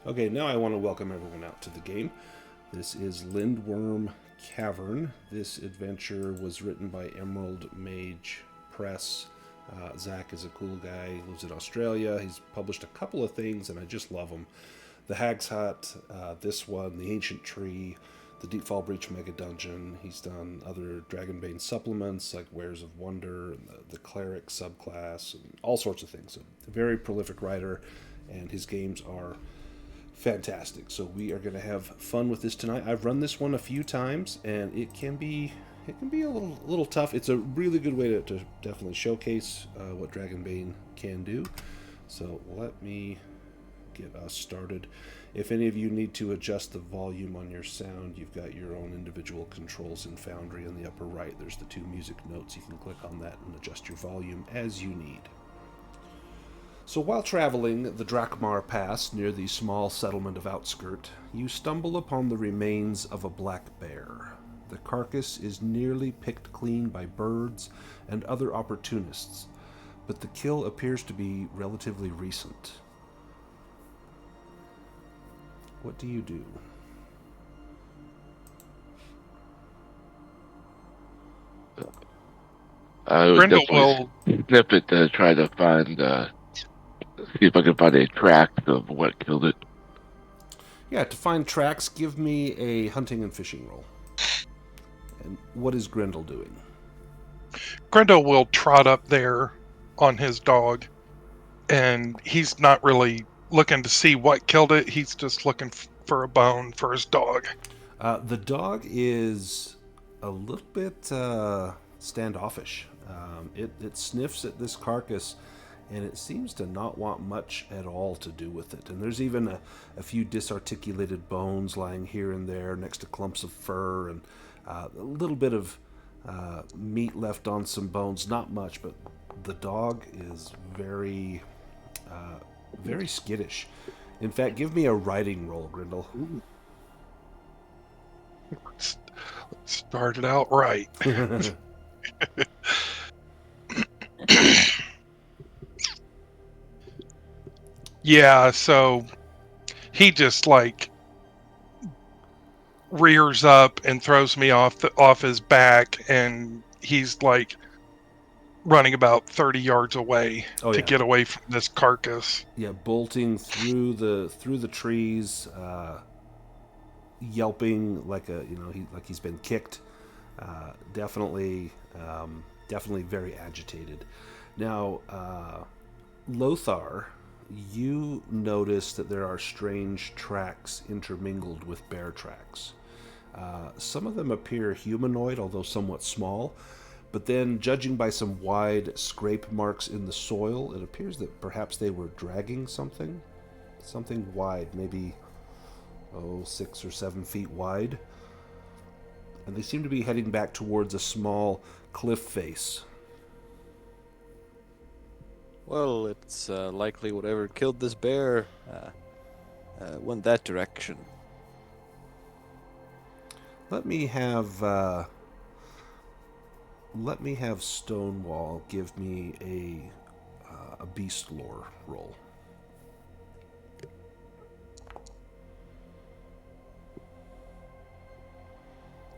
Okay, now I want to welcome everyone out to the game. This is Lindworm Cavern. This adventure was written by Emerald Mage Press. Zach is a cool guy. He lives in Australia. He's published a couple of things, and I just love them. The Hag's Hut, this one, The Ancient Tree, the Deepfall Breach Mega Dungeon. He's done other Dragonbane supplements like Wares of Wonder and the Cleric subclass and all sorts of things. A very prolific writer, and his games are fantastic. So we are going to have fun with this tonight. I've run this one a few times, and it can be a little tough. It's a really good way to definitely showcase what Dragonbane can do. So let me get us started. If any of you need to adjust the volume on your sound, you've got your own individual controls in Foundry in the upper right. There's the 2 music notes. You can click on that and adjust your volume as you need. So while traveling the Drakmar Pass near the small settlement of Outskirt, you stumble upon the remains of a black bear. The carcass is nearly picked clean by birds and other opportunists, but the kill appears to be relatively recent. What do you do? I would Brenda definitely will. snip it to try to find, see if I can find a track of what killed it. Yeah, to find tracks, give me a hunting and fishing roll. And what is Grendel doing? Grendel will trot up there on his dog, and he's not really looking to see what killed it. He's just looking for a bone for his dog. The dog is a little bit standoffish. It sniffs at this carcass, and it seems to not want much at all to do with it. And there's even a few disarticulated bones lying here and there next to clumps of fur, and a little bit of meat left on some bones. Not much, but the dog is very skittish. In fact, give me a riding roll, Grindel. Started out right. Yeah, so he just rears up and throws me off his back, and he's running about 30 yards away Oh to yeah, get away from this carcass. yeah, bolting through the trees, yelping like he's been kicked. Definitely, definitely very agitated. Now, Lothar, you notice that there are strange tracks intermingled with bear tracks. Some of them appear humanoid, although somewhat small. But then, judging by some wide scrape marks in the soil, it appears that perhaps they were dragging something wide, maybe 6 or 7 feet wide. And they seem to be heading back towards a small cliff face. Well, it's likely whatever killed this bear went that direction. Let me have Stonewall give me a beast lore roll.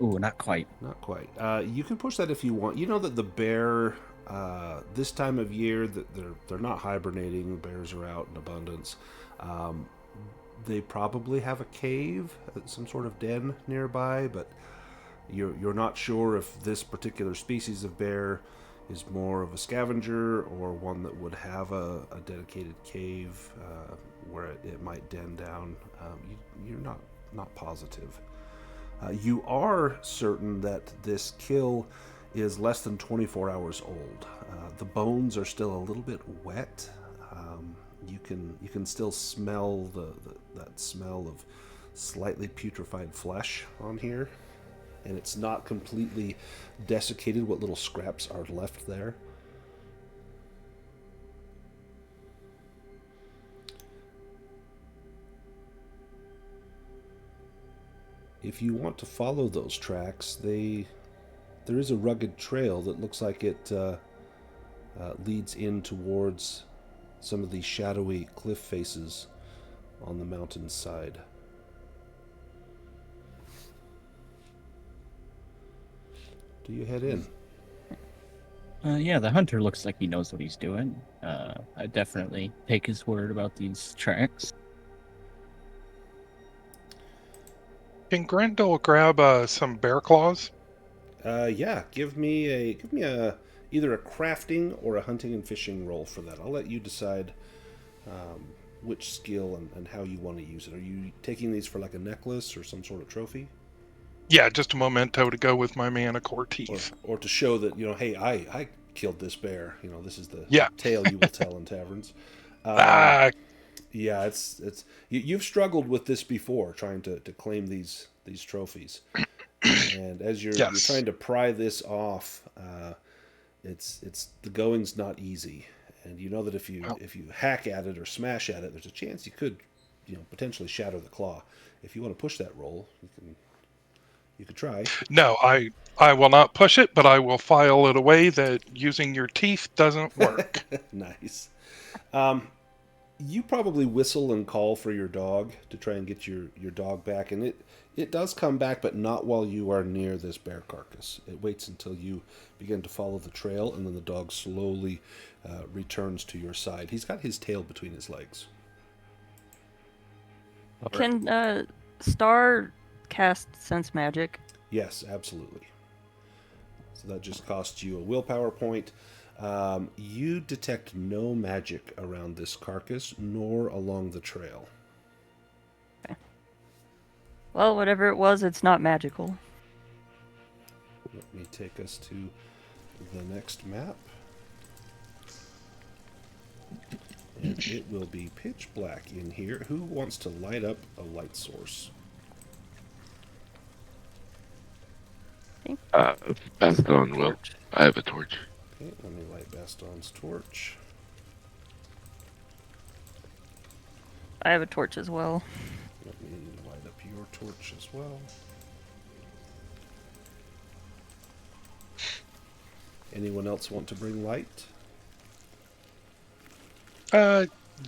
Ooh, not quite. Not quite. You can push that if you want. You know that the bear, this time of year, that they're not hibernating. The bears are out in abundance. They probably have a cave, some sort of den nearby, but you're not sure if this particular species of bear is more of a scavenger or one that would have a dedicated cave where it might den down. You're not positive. You are certain that this kill is less than 24 hours old. The bones are still a little bit wet. You can still smell that smell of slightly putrefied flesh on here, and it's not completely desiccated. What little scraps are left there. If you want to follow those tracks, there is a rugged trail that looks like it leads in towards some of these shadowy cliff faces on the mountainside. Do you head in? Yeah, the hunter looks like he knows what he's doing. I definitely take his word about these tracks. Can Grendel grab some bear claws? Yeah. Give me a either a crafting or a hunting and fishing roll for that. I'll let you decide which skill and how you want to use it. Are you taking these for like a necklace or some sort of trophy? Yeah, just a memento to go with my mana core teeth. Or to show that, hey, I killed this bear. This is the Yeah. tale you will tell in taverns. Ah, Yeah, it's you've struggled with this before, trying to claim these trophies, and as you're yes. trying to pry this off, it's the going's not easy, and you know that if you hack at it or smash at it, there's a chance you could potentially shatter the claw. If you want to push that roll, you could try. No, I will not push it, but I will file it away that using your teeth doesn't work. Nice. You probably whistle and call for your dog to try and get your dog back, and it does come back, but not while you are near this bear carcass. It waits until you begin to follow the trail, and then the dog slowly returns to your side. He's got his tail between his legs. Can Star cast Sense Magic? Yes, absolutely. So that just costs you a willpower point. You detect no magic around this carcass, nor along the trail. Okay. Well, whatever it was, it's not magical. Let me take us to the next map. And it will be pitch black in here. Who wants to light up a light source? Baston will. I have a torch. Okay, let me light Baston's torch. I have a torch as well. Let me light up your torch as well. Anyone else want to bring light?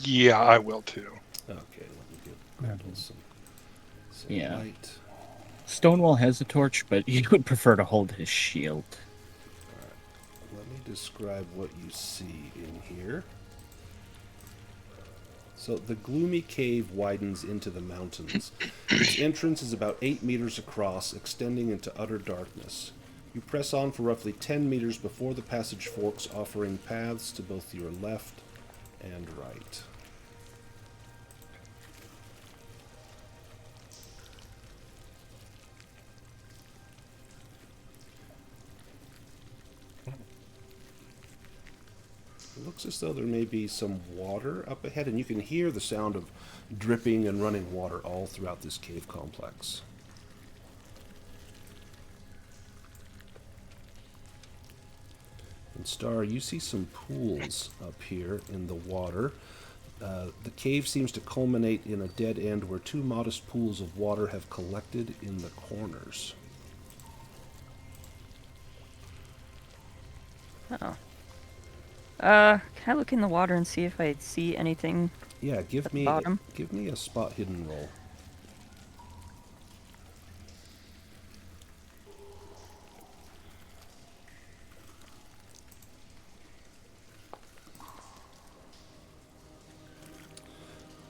Yeah, I will too. Okay, let me give Grendel some Yeah. light. Stonewall has a torch, but he would prefer to hold his shield. Let me describe what you see in here. So the gloomy cave widens into the mountains. Its entrance is about 8 meters across, extending into utter darkness. You press on for roughly 10 meters before the passage forks, offering paths to both your left and right. It looks as though there may be some water up ahead, and you can hear the sound of dripping and running water all throughout this cave complex. And Star, you see some pools up here in the water. The cave seems to culminate in a dead end where two modest pools of water have collected in the corners. Oh. Can I look in the water and see if I see anything? Yeah, At give the me bottom? a spot hidden roll.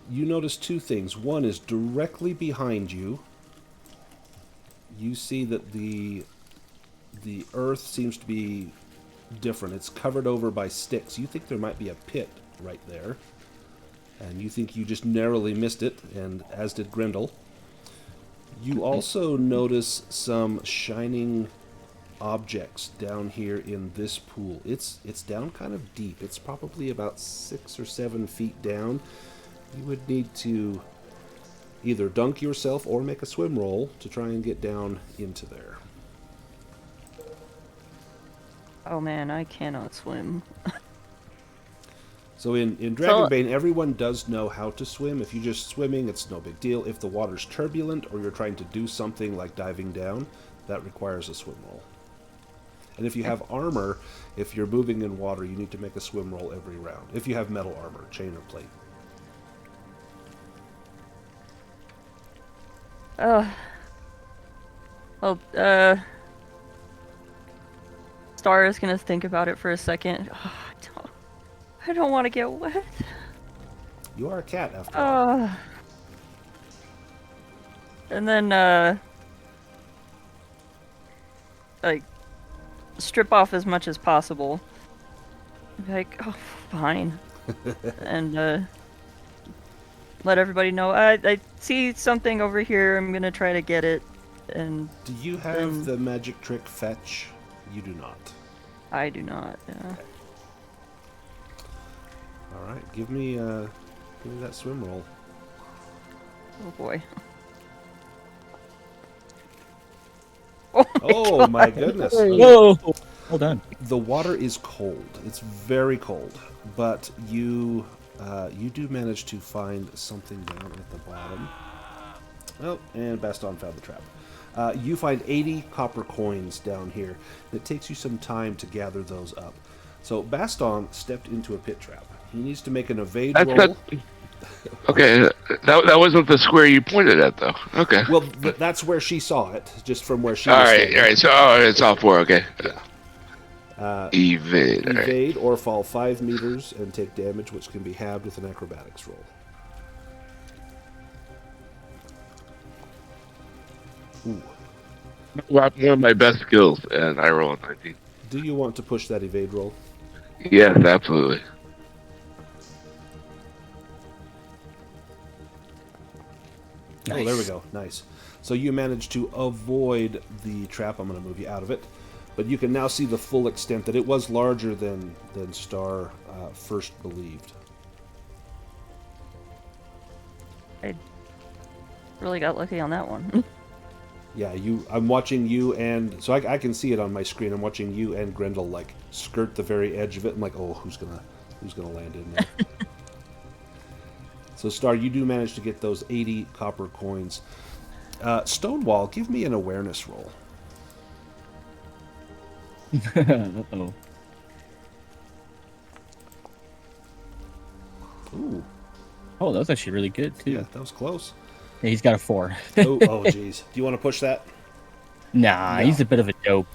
You notice two things. One is directly behind you. You see that the earth seems to be different. It's covered over by sticks. You think there might be a pit right there. And you think you just narrowly missed it, and as did Grendel. You also notice some shining objects down here in this pool. It's down kind of deep. It's probably about 6 or 7 feet down. You would need to either dunk yourself or make a swim roll to try and get down into there. Oh man, I cannot swim. So in Dragonbane, everyone does know how to swim. If you're just swimming, it's no big deal. If the water's turbulent or you're trying to do something like diving down, that requires a swim roll. And if you have armor, if you're moving in water, you need to make a swim roll every round. If you have metal armor, chain or plate. Oh. Well, Star is gonna think about it for a second. Oh, I don't want to get wet. You are a cat, after all. Oh. And then, like, strip off as much as possible. Like, oh, fine. And, let everybody know. I see something over here. I'm gonna try to get it. And Do you have the magic trick fetch? You do not. I do not. Okay. All right, give me that swim roll. Oh boy. Oh my goodness! Whoa! Hold on. The water is cold. It's very cold, but you do manage to find something down at the bottom. Oh, and Baston found the trap. You find 80 copper coins down here. It takes you some time to gather those up. So Baston stepped into a pit trap. He needs to make an evade roll. Okay, that wasn't the square you pointed at, though. Okay. Well, that's where she saw it, just from where she All was right, standing. all right. So it's all four. Okay. Yeah. Evade. All right. Evade or fall 5 meters and take damage, which can be halved with an acrobatics roll. Ooh. One of my best skills, and I roll a 19. Do you want to push that evade roll? Yes, absolutely. Nice. Oh, there we go. Nice. So you managed to avoid the trap. I'm going to move you out of it. But you can now see the full extent that it was larger than Star first believed. I really got lucky on that one. Yeah, I'm watching you, and so I can see it on my screen. I'm watching you and Grendel like skirt the very edge of it. I'm like, oh, who's gonna land in there? So Star, you do manage to get those 80 copper coins. Stonewall, give me an awareness roll. Uh-oh. Ooh, Oh, that was actually really good, too. yeah, that was close. Yeah, he's got a 4. Oh, jeez. Do you want to push that? Nah, No. he's a bit of a dope.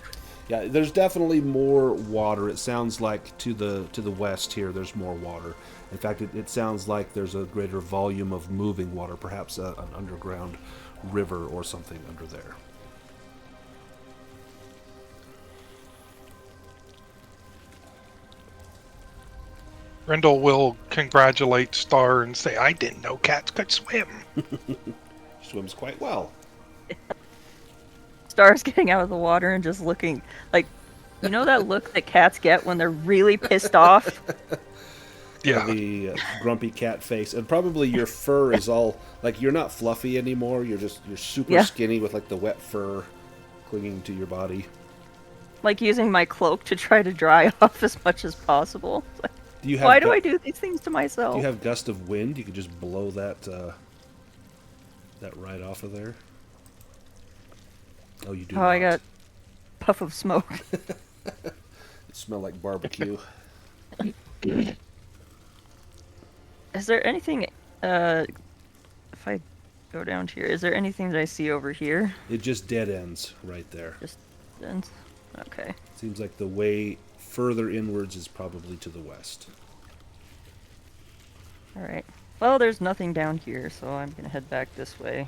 Yeah, there's definitely more water. It sounds like to the west here, there's more water. In fact, it sounds like there's a greater volume of moving water, perhaps an underground river or something under there. Rendell will congratulate Star and say, I didn't know cats could swim. Swims quite well. Star's getting out of the water and just looking like, you know that look that cats get when they're really pissed off? Yeah. The grumpy cat face, and probably your fur is all like you're not fluffy anymore. You're super skinny with like the wet fur clinging to your body. Like using my cloak to try to dry off as much as possible. Do you have Why do I do these things to myself? Do you have gust of wind? You could just blow that right off of there. Oh, you do. Oh, not. I got puff of smoke. It smell like barbecue. Is there anything, if I go down here, is there anything that I see over here? It just dead ends right there. Just ends? Okay. Seems like the way further inwards is probably to the west. Alright. Well, there's nothing down here, so I'm gonna head back this way.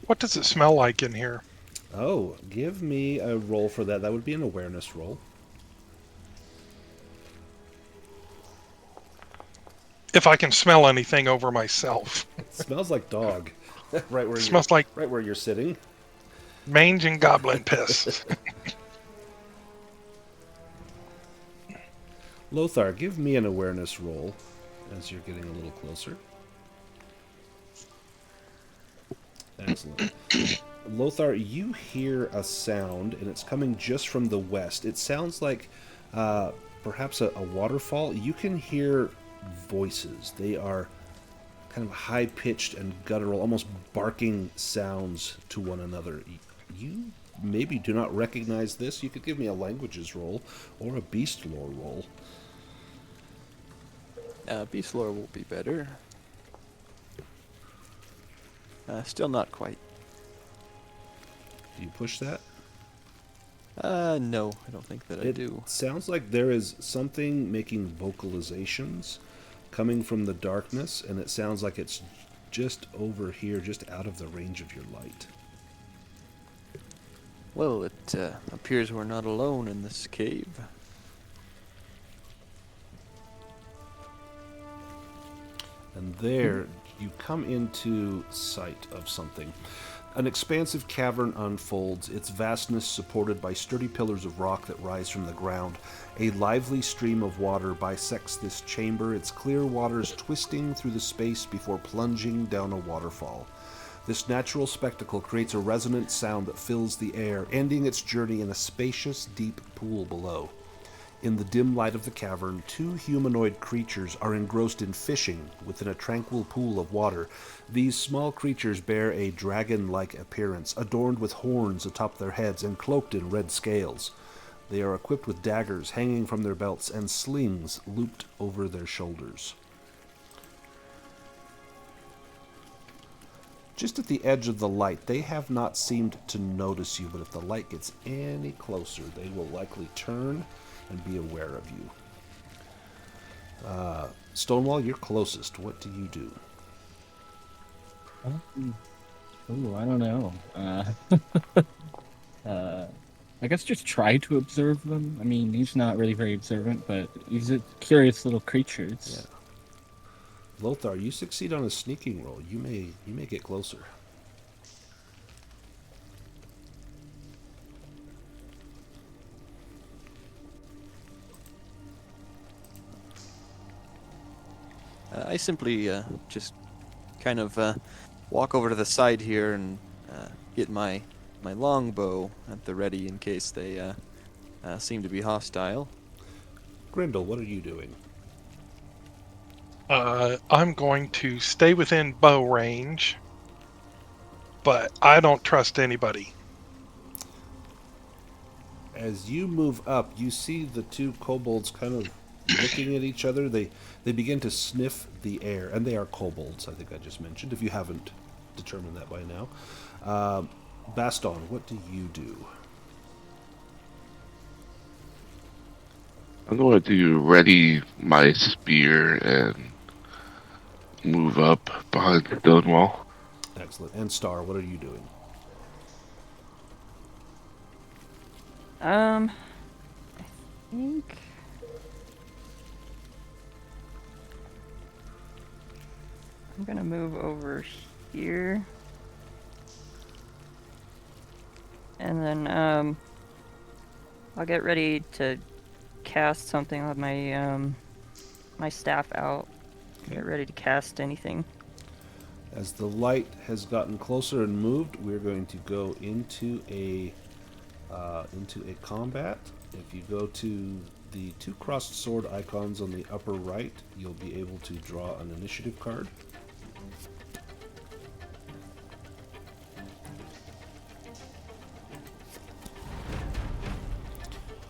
What does it smell like in here? Oh, give me a roll for that. That would be an awareness roll. If I can smell anything over myself. It smells like dog. right where Smells like right where you're sitting. mange and goblin piss. Lothar, give me an awareness roll as you're getting a little closer. Excellent. Lothar, you hear a sound, and it's coming just from the west. It sounds like perhaps a waterfall. You can hear voices. They are kind of high-pitched and guttural, almost barking sounds to one another. You maybe do not recognize this. You could give me a languages roll or a beast lore roll. Beast lore will be better. Still not quite. Do you push that? No, I don't think that I do. It sounds like there is something making vocalizations coming from the darkness, and it sounds like it's just over here, just out of the range of your light. Well, it appears we're not alone in this cave. And there, you come into sight of something. An expansive cavern unfolds, its vastness supported by sturdy pillars of rock that rise from the ground. A lively stream of water bisects this chamber, its clear waters twisting through the space before plunging down a waterfall. This natural spectacle creates a resonant sound that fills the air, ending its journey in a spacious, deep pool below. In the dim light of the cavern, two humanoid creatures are engrossed in fishing within a tranquil pool of water. These small creatures bear a dragon-like appearance, adorned with horns atop their heads and cloaked in red scales. They are equipped with daggers hanging from their belts and slings looped over their shoulders. Just at the edge of the light, they have not seemed to notice you, but if the light gets any closer, they will likely turn and be aware of you. Stonewall, you're closest. What do you do? Ooh, I don't know. I guess just try to observe them. I mean, he's not really very observant, but he's a curious little creatures. Yeah. Lothar, you succeed on a sneaking roll. You may get closer. I simply just kind of walk over to the side here and get my longbow at the ready in case they seem to be hostile. Grindel, what are you doing? I'm going to stay within bow range, but I don't trust anybody. As you move up, you see the two kobolds kind of looking at each other. They begin to sniff the air, and they are kobolds, I think I just mentioned, if you haven't determined that by now. Baston, what do you do? I'm going to ready my spear and move up behind the stone wall. Excellent. And Star, what are you doing? I think I'm gonna move over here. And then I'll get ready to cast something with my my staff out. Get ready to cast anything. As the light has gotten closer and moved, we're going to go into a combat. If you go to the two crossed sword icons on the upper right, you'll be able to draw an initiative card.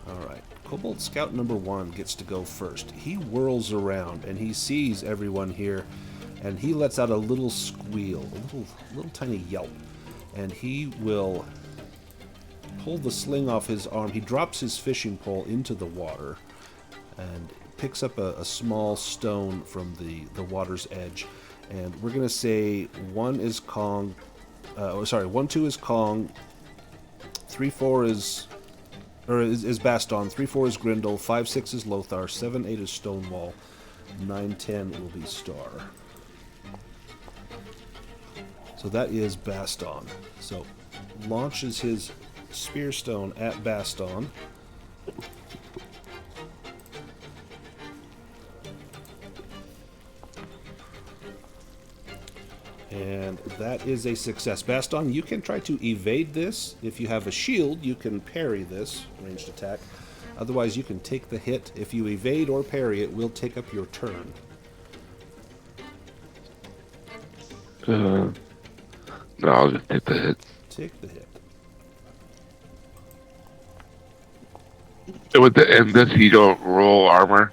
Alright, Kobold Scout number 1 gets to go first. He whirls around and he sees everyone here, and he lets out a little squeal, a little tiny yelp, and he will pull the sling off his arm. He drops his fishing pole into the water and picks up a small stone from the water's edge. And we're going to say 1 is Kong, 1-2 is Kong, 3-4 is Baston, 3-4 is Grindel, 5-6 is Lothar, 7-8 is Stonewall, 9-10 will be Star. So that is Baston. So launches his spear stone at Baston. And that is a success. Baston, you can try to evade this. If you have a shield, you can parry this ranged attack. Otherwise, you can take the hit. If you evade or parry, it will take up your turn. No, I'll just take the hit. Take the hit. So with the end this, you don't roll armor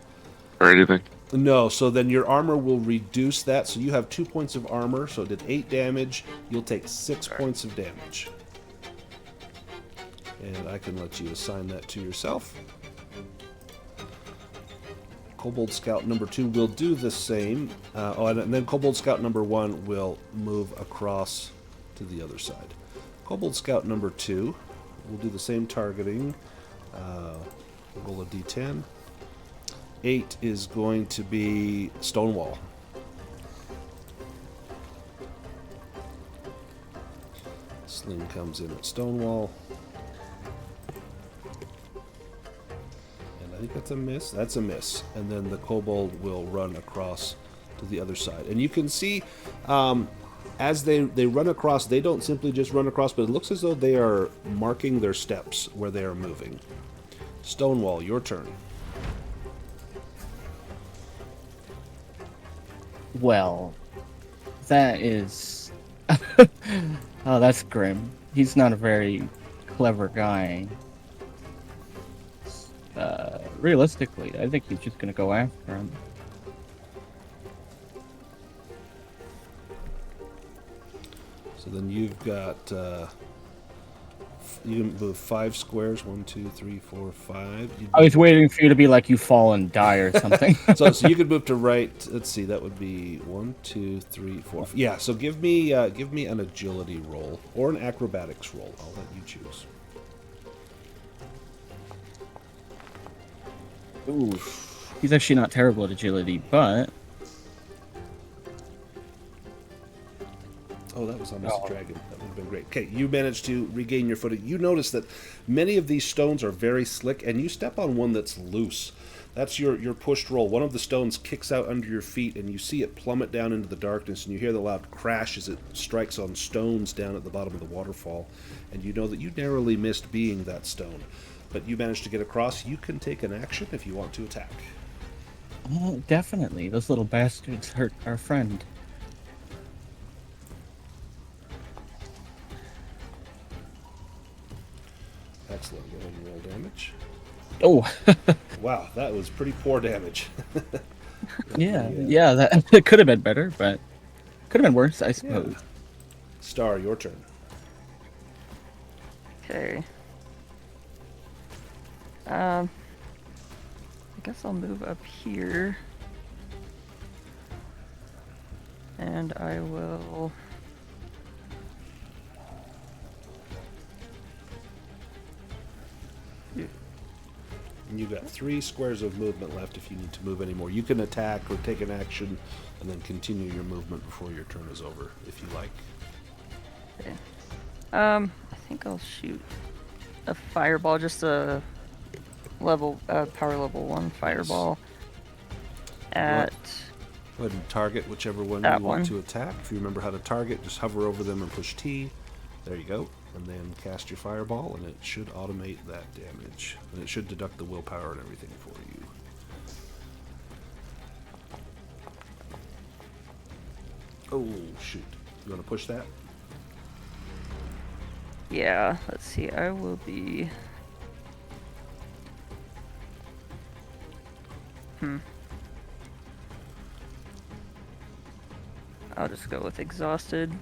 or anything? No, so then your armor will reduce that. So you have 2 points of armor, so it did 8 damage. You'll take 6 points of damage. And I can let you assign that to yourself. Kobold Scout number 2 will do the same. And then Kobold Scout number 1 will move across to the other side. Kobold Scout number 2 will do the same targeting. Roll a d10. 8 is going to be Stonewall. Sling comes in at Stonewall. And I think that's a miss. That's a miss. And then the Kobold will run across to the other side. And you can see as they run across, they don't simply just run across, but it looks as though they are marking their steps where they are moving. Stonewall, your turn. Well, that is... oh, that's grim. He's not a very clever guy. Realistically, I think he's just going to go after him. So then you've got... you can move 5 squares. 1, 2, 3, 4, 5. I was waiting for you to be like, you fall and die or something. So you could move to right. Let's see, that would be 1, 2, 3, 4. Yeah. So give me an agility roll or an acrobatics roll. I'll let you choose. Ooh, he's actually not terrible at agility, but Oh, that was almost a dragon. That would have been great. Okay, you managed to regain your footing. You notice that many of these stones are very slick, and you step on one that's loose. That's your pushed roll. One of the stones kicks out under your feet, and you see it plummet down into the darkness, and you hear the loud crash as it strikes on stones down at the bottom of the waterfall. And you know that you narrowly missed being that stone. But you managed to get across. You can take an action if you want to attack. oh, definitely. Those little bastards hurt our friend. Excellent. Go ahead and roll damage. Oh, Wow, that was pretty poor damage. yeah, that it could have been better, but could have been worse, I suppose. Star, your turn. Okay. I guess I'll move up here. And I will... You've got 3 squares of movement left if you need to move any more. You can attack or take an action and then continue your movement before your turn is over, if you like. Okay. I think I'll shoot a fireball, just a power level 1 fireball at Go ahead and target whichever one that you want one. to attack. If you remember how to target, just hover over them and push T. There you go. And then cast your fireball, and it should automate that damage. And it should deduct the willpower and everything for you. Oh, shoot. You want to push that? Yeah, let's see, I will be... I'll just go with exhausted.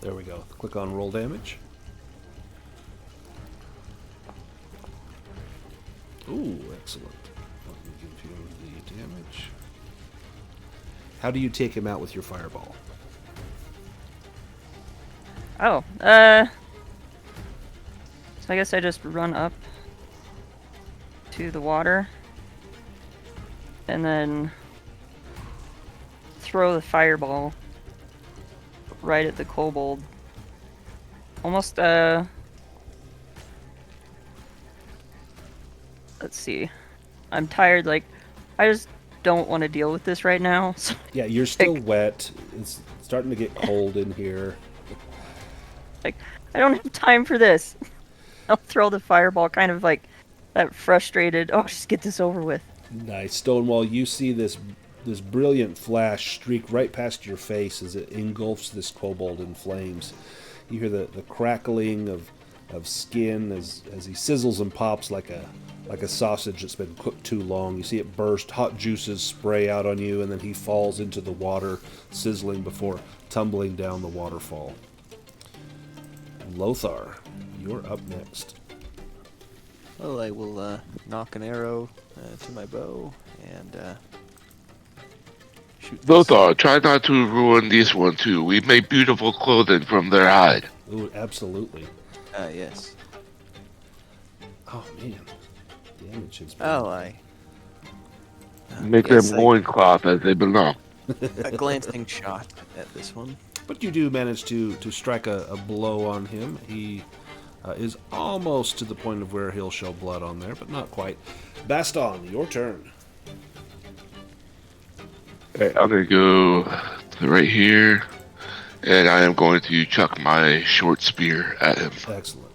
There we go. Click on roll damage. Ooh, excellent. Let me give you the damage. How do you take him out with your fireball? Oh, so I guess I just run up to the water and then throw the fireball right at the kobold. Almost, let's see. I'm tired, like, I just don't want to deal with this right now. So Yeah, you're still wet. It's starting to get cold in here. like, I don't have time for this. I'll throw the fireball kind of like that frustrated, oh, just get this over with. Nice. Stonewall, you see this brilliant flash streak right past your face as it engulfs this kobold in flames. You hear the crackling of skin as he sizzles and pops like a like a sausage that's been cooked too long. You see it burst, hot juices spray out on you, and then he falls into the water, sizzling before tumbling down the waterfall. Lothar, you're up next. Well, I will knock an arrow to my bow and shoot. Lothar, try not to ruin this one too. We make beautiful clothing from their hide. Ooh, absolutely. Yes. Oh man, damage has been... Oh, I. Make yes, them loincloth as they belong. a glancing shot at this one. But you do manage to strike a blow on him. He is almost to the point of where he'll show blood on there, but not quite. Baston, your turn. Okay, I'm gonna go to right here, and I am going to chuck my short spear at him. Excellent.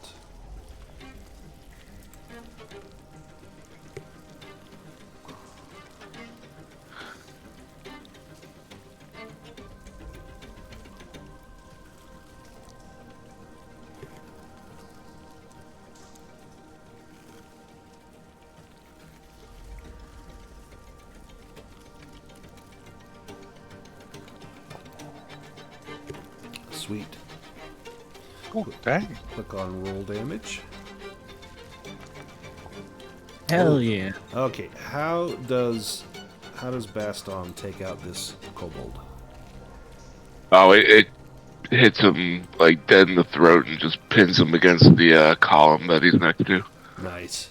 Sweet. Oh, dang. Click on roll damage. Hell yeah. Okay, how does Baston take out this kobold? Oh, it hits him like dead in the throat and just pins him against the column that he's next to. Nice.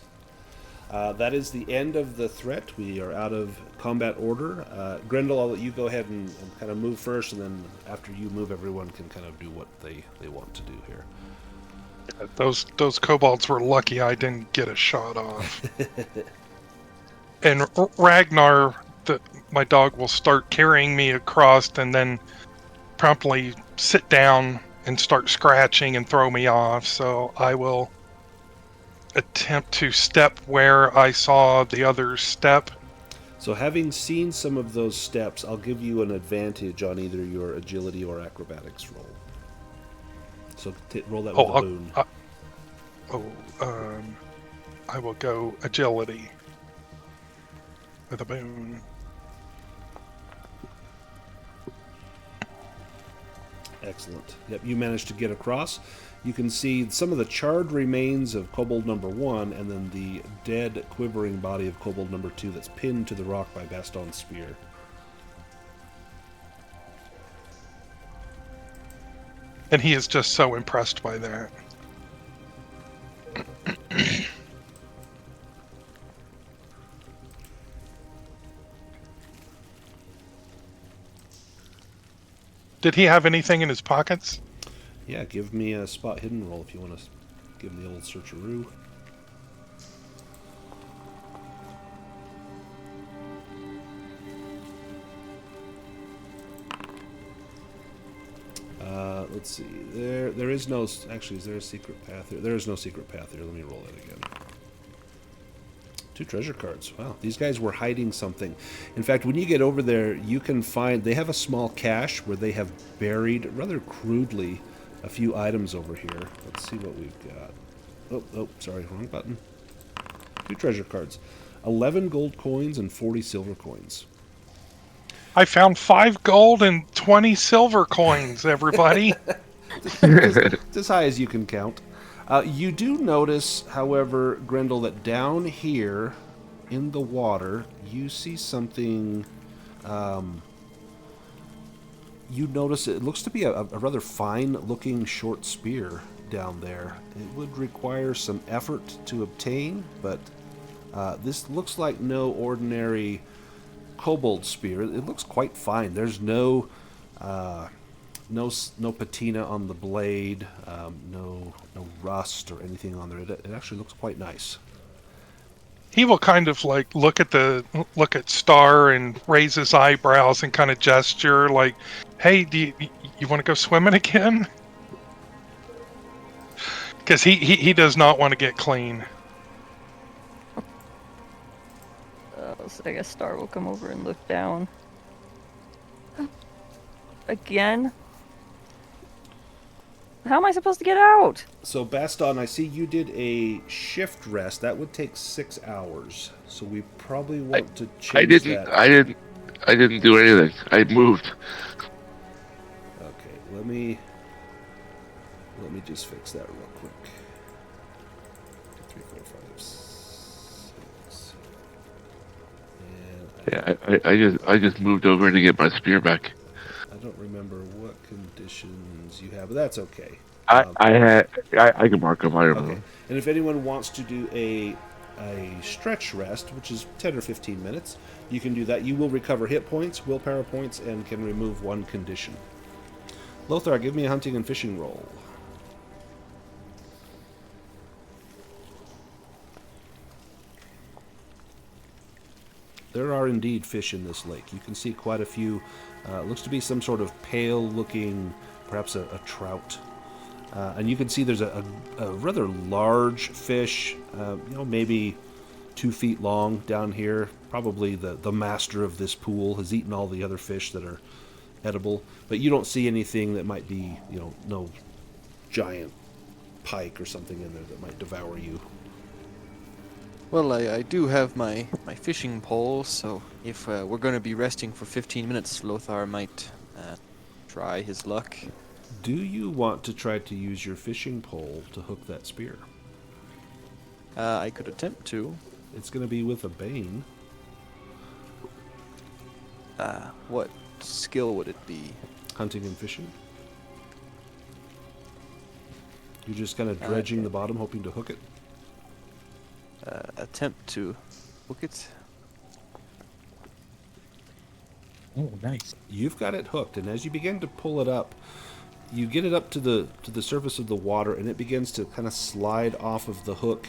That is the end of the threat. We are out of combat order. Grendel, I'll let you go ahead and kind of move first, and then after you move, everyone can kind of do what they want to do here. Those kobolds were lucky I didn't get a shot off. And Ragnar, my dog, will start carrying me across and then promptly sit down and start scratching and throw me off. So I will attempt to step where I saw the others step. So having seen some of those steps, I'll give you an advantage on either your agility or acrobatics roll. So roll that with a boon. I will go agility with a boon. Excellent. Yep, you managed to get across. You can see some of the charred remains of kobold number 1, and then the dead, quivering body of kobold number 2 that's pinned to the rock by Baston's spear. And he is just so impressed by that. Did he have anything in his pockets? Yeah, give me a spot hidden roll if you want to give him the old searcheroo. Let's see. There is no... Actually, is there a secret path here? There is no secret path here. Let me roll that again. 2 treasure cards. Wow, these guys were hiding something. In fact, when you get over there, you can find... They have a small cache where they have buried, rather crudely, a few items over here. Let's see what we've got. Oh, sorry, wrong button. 2 treasure cards. 11 gold coins and 40 silver coins. I found 5 gold and 20 silver coins, everybody. As high as you can count. You do notice, however, Grendel, that down here in the water, you see something... you notice it looks to be a rather fine-looking short spear down there. It would require some effort to obtain, but this looks like no ordinary kobold spear. It looks quite fine. There's no patina on the blade, no rust or anything on there. It actually looks quite nice. He will kind of like look at Star and raise his eyebrows and kind of gesture like, "Hey, do you want to go swimming again?" Because he does not want to get clean. So I guess Star will come over and look down. Again? How am I supposed to get out? So Baston, I see you did a shift rest. That would take 6 hours. So we probably want to change that. I didn't do anything. I moved. Okay, let me just fix that real quick. 2, 3, 4, 5, 6. And I just moved over to get my spear back. I don't remember what conditions you have, but that's okay. I can mark them. I remember. Okay, and if anyone wants to do a stretch rest, which is 10 or 15 minutes, you can do that. You will recover hit points, willpower points, and can remove one condition. Lothar, give me a hunting and fishing roll. There are indeed fish in this lake. You can see quite a few. Looks to be some sort of pale-looking, perhaps a trout. And you can see there's a rather large fish, maybe 2 feet long down here. Probably the master of this pool has eaten all the other fish that are edible. But you don't see anything that might be, no giant pike or something in there that might devour you. Well, I do have my fishing pole, so if we're going to be resting for 15 minutes, Lothar might try his luck. Do you want to try to use your fishing pole to hook that spear? I could attempt to. It's going to be with a bane. What skill would it be? Hunting and fishing. You're just kind of dredging the bottom, hoping to hook it. Attempt to hook it. Oh, nice. You've got it hooked, and as you begin to pull it up, you get it up to the surface of the water, and it begins to kind of slide off of the hook.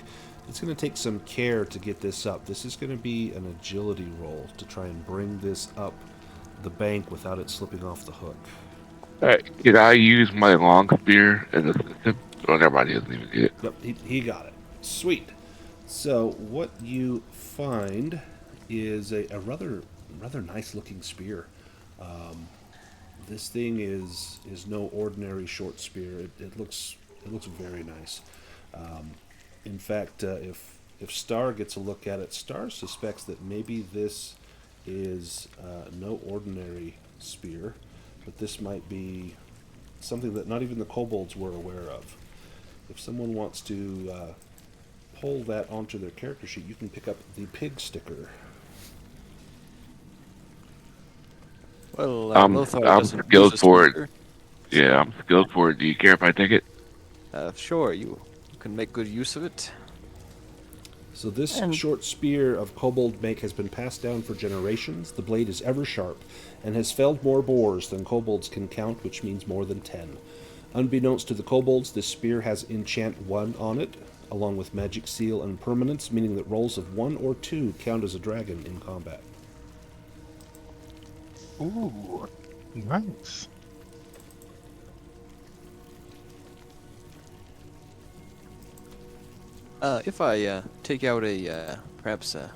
It's going to take some care to get this up. This is going to be an agility roll to try and bring this up the bank without it slipping off the hook. Can I use my long spear and assist him? Oh, never mind. He doesn't even get it. Yep, he got it. Sweet. So what you find is a rather nice looking spear. This thing is no ordinary short spear. It looks very nice. In fact, if Star gets a look at it, Star suspects that maybe this is no ordinary spear, but this might be something that not even the kobolds were aware of. If someone wants to pull that onto their character sheet, you can pick up the pig sticker. Well, I'm Lothar doesn't skilled use a for it. spear. Yeah, I'm skilled for it. Do you care if I take it? Sure, you can make good use of it. So this short spear of kobold make has been passed down for generations. The blade is ever sharp and has felled more boars than kobolds can count, which means more than 10. Unbeknownst to the kobolds, this spear has enchant 1 on it, along with magic seal and permanence, meaning that rolls of 1 or 2 count as a dragon in combat. Ooh, nice. If I take out perhaps a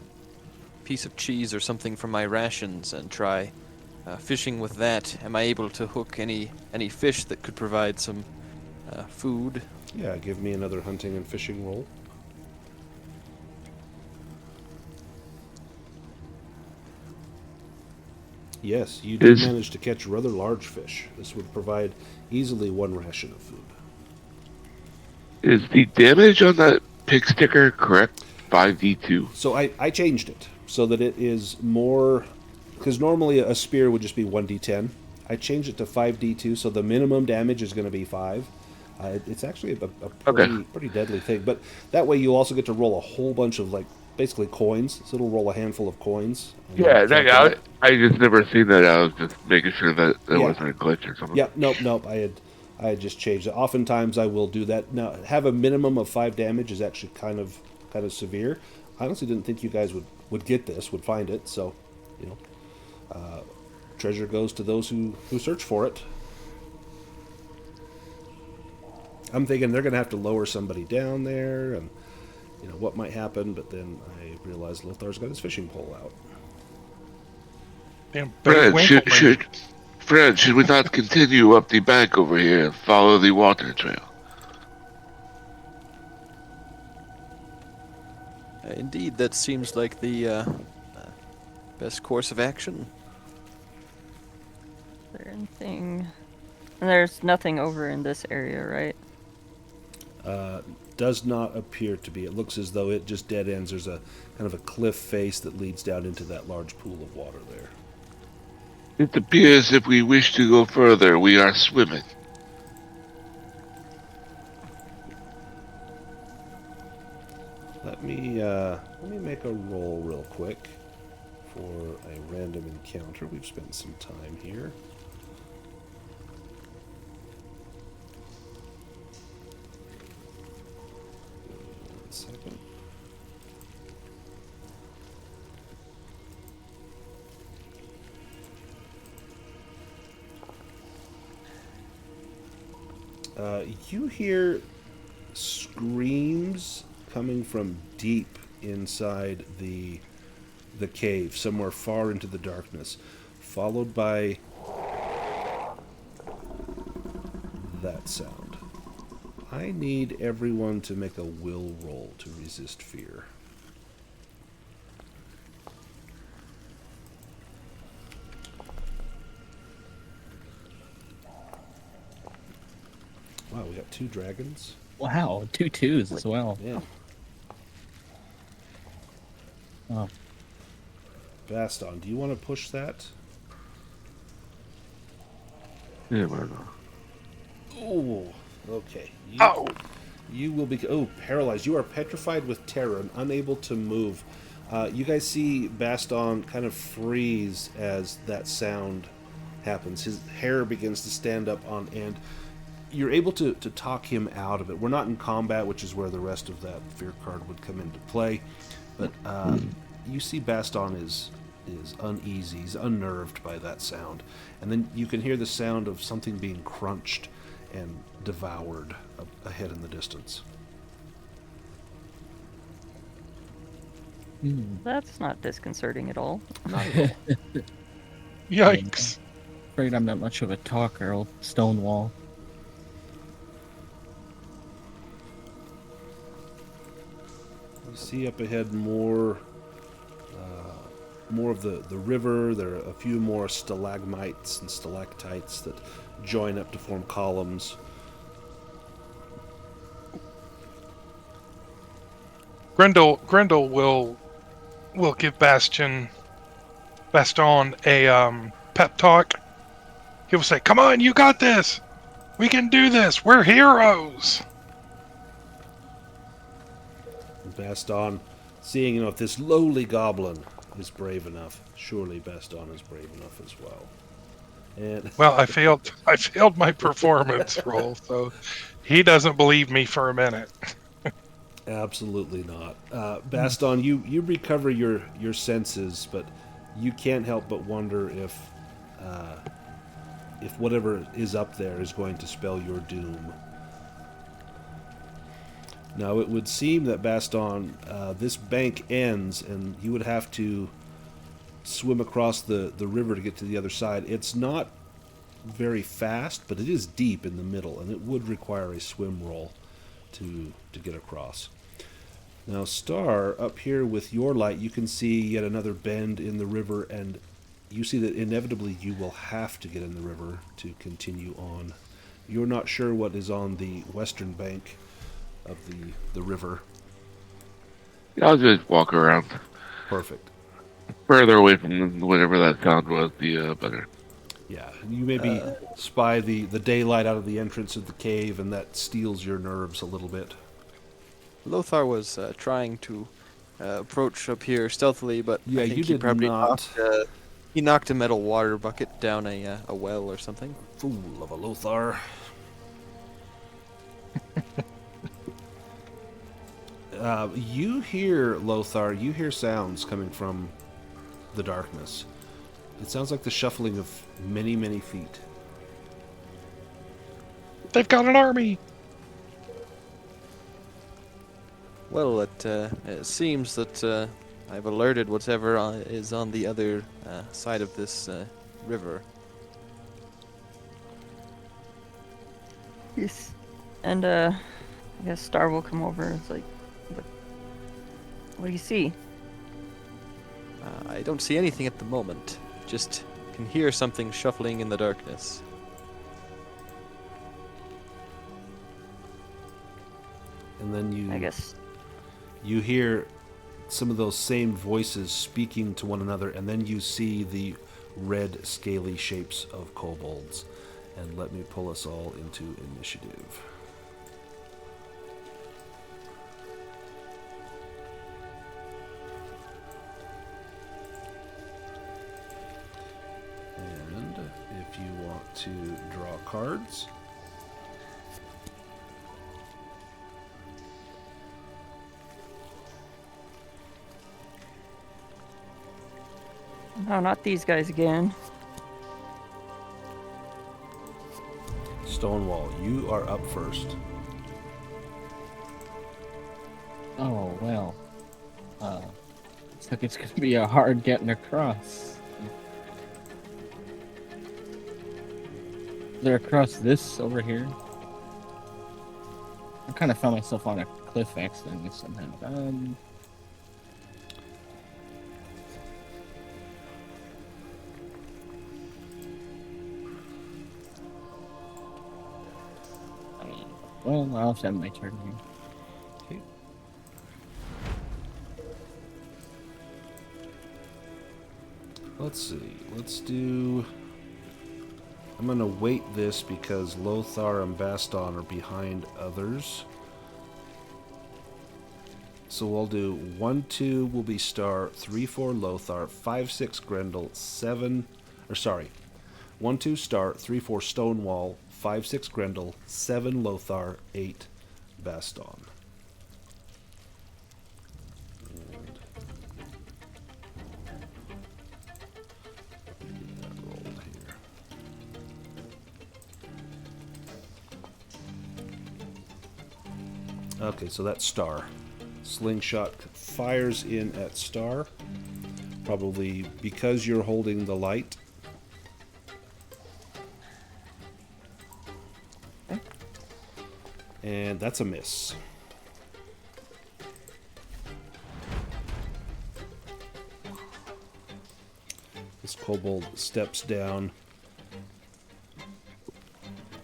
piece of cheese or something from my rations and try fishing with that, am I able to hook any fish that could provide some food? Yeah, give me another hunting and fishing roll. Yes, you did manage to catch rather large fish. This would provide easily 1 ration of food. Is the damage on that pig sticker correct? 5d2. So I changed it so that it is more, because normally a spear would just be 1d10. I changed it to 5d2, so the minimum damage is going to be 5. It's actually a pretty deadly thing, but that way you also get to roll a whole bunch of basically coins. So it'll roll a handful of coins. Yeah, I just never seen that. I was just making sure that it wasn't a glitch or something. Yeah, nope. I had just changed it. Oftentimes I will do that. Now, have a minimum of 5 damage is actually kind of severe. I honestly didn't think you guys would get this, would find it. So, treasure goes to those who search for it. I'm thinking they're going to have to lower somebody down there, and what might happen. But then I realized Lothar's got his fishing pole out. Damn, Brad, Friend, should we not continue up the bank over here and follow the water trail? Indeed, that seems like the best course of action. Is there anything? And there's nothing over in this area, right? Does not appear to be. It looks as though it just dead ends. There's a kind of a cliff face that leads down into that large pool of water there. It appears if we wish to go further, we are swimming. Let me make a roll real quick for a random encounter. We've spent some time here. One second. You hear screams coming from deep inside the cave, somewhere far into the darkness, followed by that sound. I need everyone to make a will roll to resist fear. Wow, we got 2 dragons. Wow, 2 twos as well. Yeah. Oh, Baston, do you want to push that? Yeah, why not? Oh, okay. Oh, You will be paralyzed. You are petrified with terror and unable to move. You guys see Baston kind of freeze as that sound happens. His hair begins to stand up on end. You're able to talk him out of it. We're not in combat, which is where the rest of that fear card would come into play. But you see Baston is uneasy. He's unnerved by that sound. And then you can hear the sound of something being crunched and devoured ahead in the distance. That's not disconcerting at all. Not at all. yikes. afraid I'm not much of a talker. I'll stonewall. You see up ahead more of the river. There are a few more stalagmites and stalactites that join up to form columns. Grendel will give Baston a pep talk. He'll say, "Come on, you got this. We can do this. We're heroes." Baston, seeing if this lowly goblin is brave enough, surely Baston is brave enough as well. And Well, I failed my performance roll, so he doesn't believe me for a minute. absolutely not. Baston, you recover your senses, but you can't help but wonder if whatever is up there is going to spell your doom. Now, it would seem that Baston, this bank ends, and you would have to swim across the river to get to the other side. It's not very fast, but it is deep in the middle, and it would require a swim roll to get across. Now, Star, up here with your light, you can see yet another bend in the river, and you see that inevitably you will have to get in the river to continue on. You're not sure what is on the western bank of the river. I'll just walk around. Perfect. Further away from whatever that sound was, the better. Yeah, you maybe spy the daylight out of the entrance of the cave, and that steals your nerves a little bit. Lothar was trying to approach up here stealthily, but Yeah, I think you he did probably not. he knocked a metal water bucket down a well or something. Fool of a Lothar. You hear, Lothar, you hear sounds coming from the darkness. It sounds like the shuffling of many, many feet. They've got an army. Well, it seems that I've alerted whatever is on the other side of this river. Yes. And I guess Star will come over. It's like, what do you see? I don't see anything at the moment. Just can hear something shuffling in the darkness. And then I guess. you hear some of those same voices speaking to one another, and then you see the red, scaly shapes of kobolds. And let me pull us all into initiative. And if you want to draw cards, No, not these guys again. Stonewall, you are up first. Oh, well. Looks like it's going to be a hard getting across. They're across this over here. I kind of found myself on a cliff accidentally somehow. Well, I'll have to end my turn here. Okay. Let's see. Let's do... I'm going to wait this because Lothar and Baston are behind others. So we'll do 1-2 will be Star, 3-4 Lothar, 5-6 Grendel, 7... Or sorry. 1-2 Star, 3-4 Stonewall, 5-6 Grendel, 7 Lothar, 8 Baston. And get that rolled here. Okay, so that's Star. Slingshot fires in at Star. Probably because you're holding the light. And that's a miss. This kobold steps down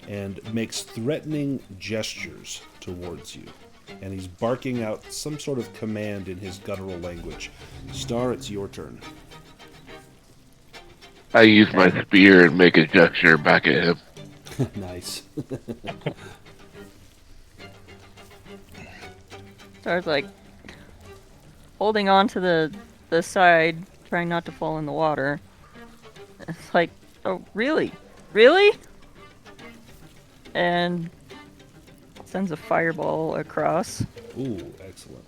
and makes threatening gestures towards you. And he's barking out some sort of command in his guttural language. Star, it's your turn. I use my spear and make a gesture back at him. Nice. Star's like holding on to the side, trying not to fall in the water. It's like, oh, really? Really? And sends a fireball across. Ooh, excellent.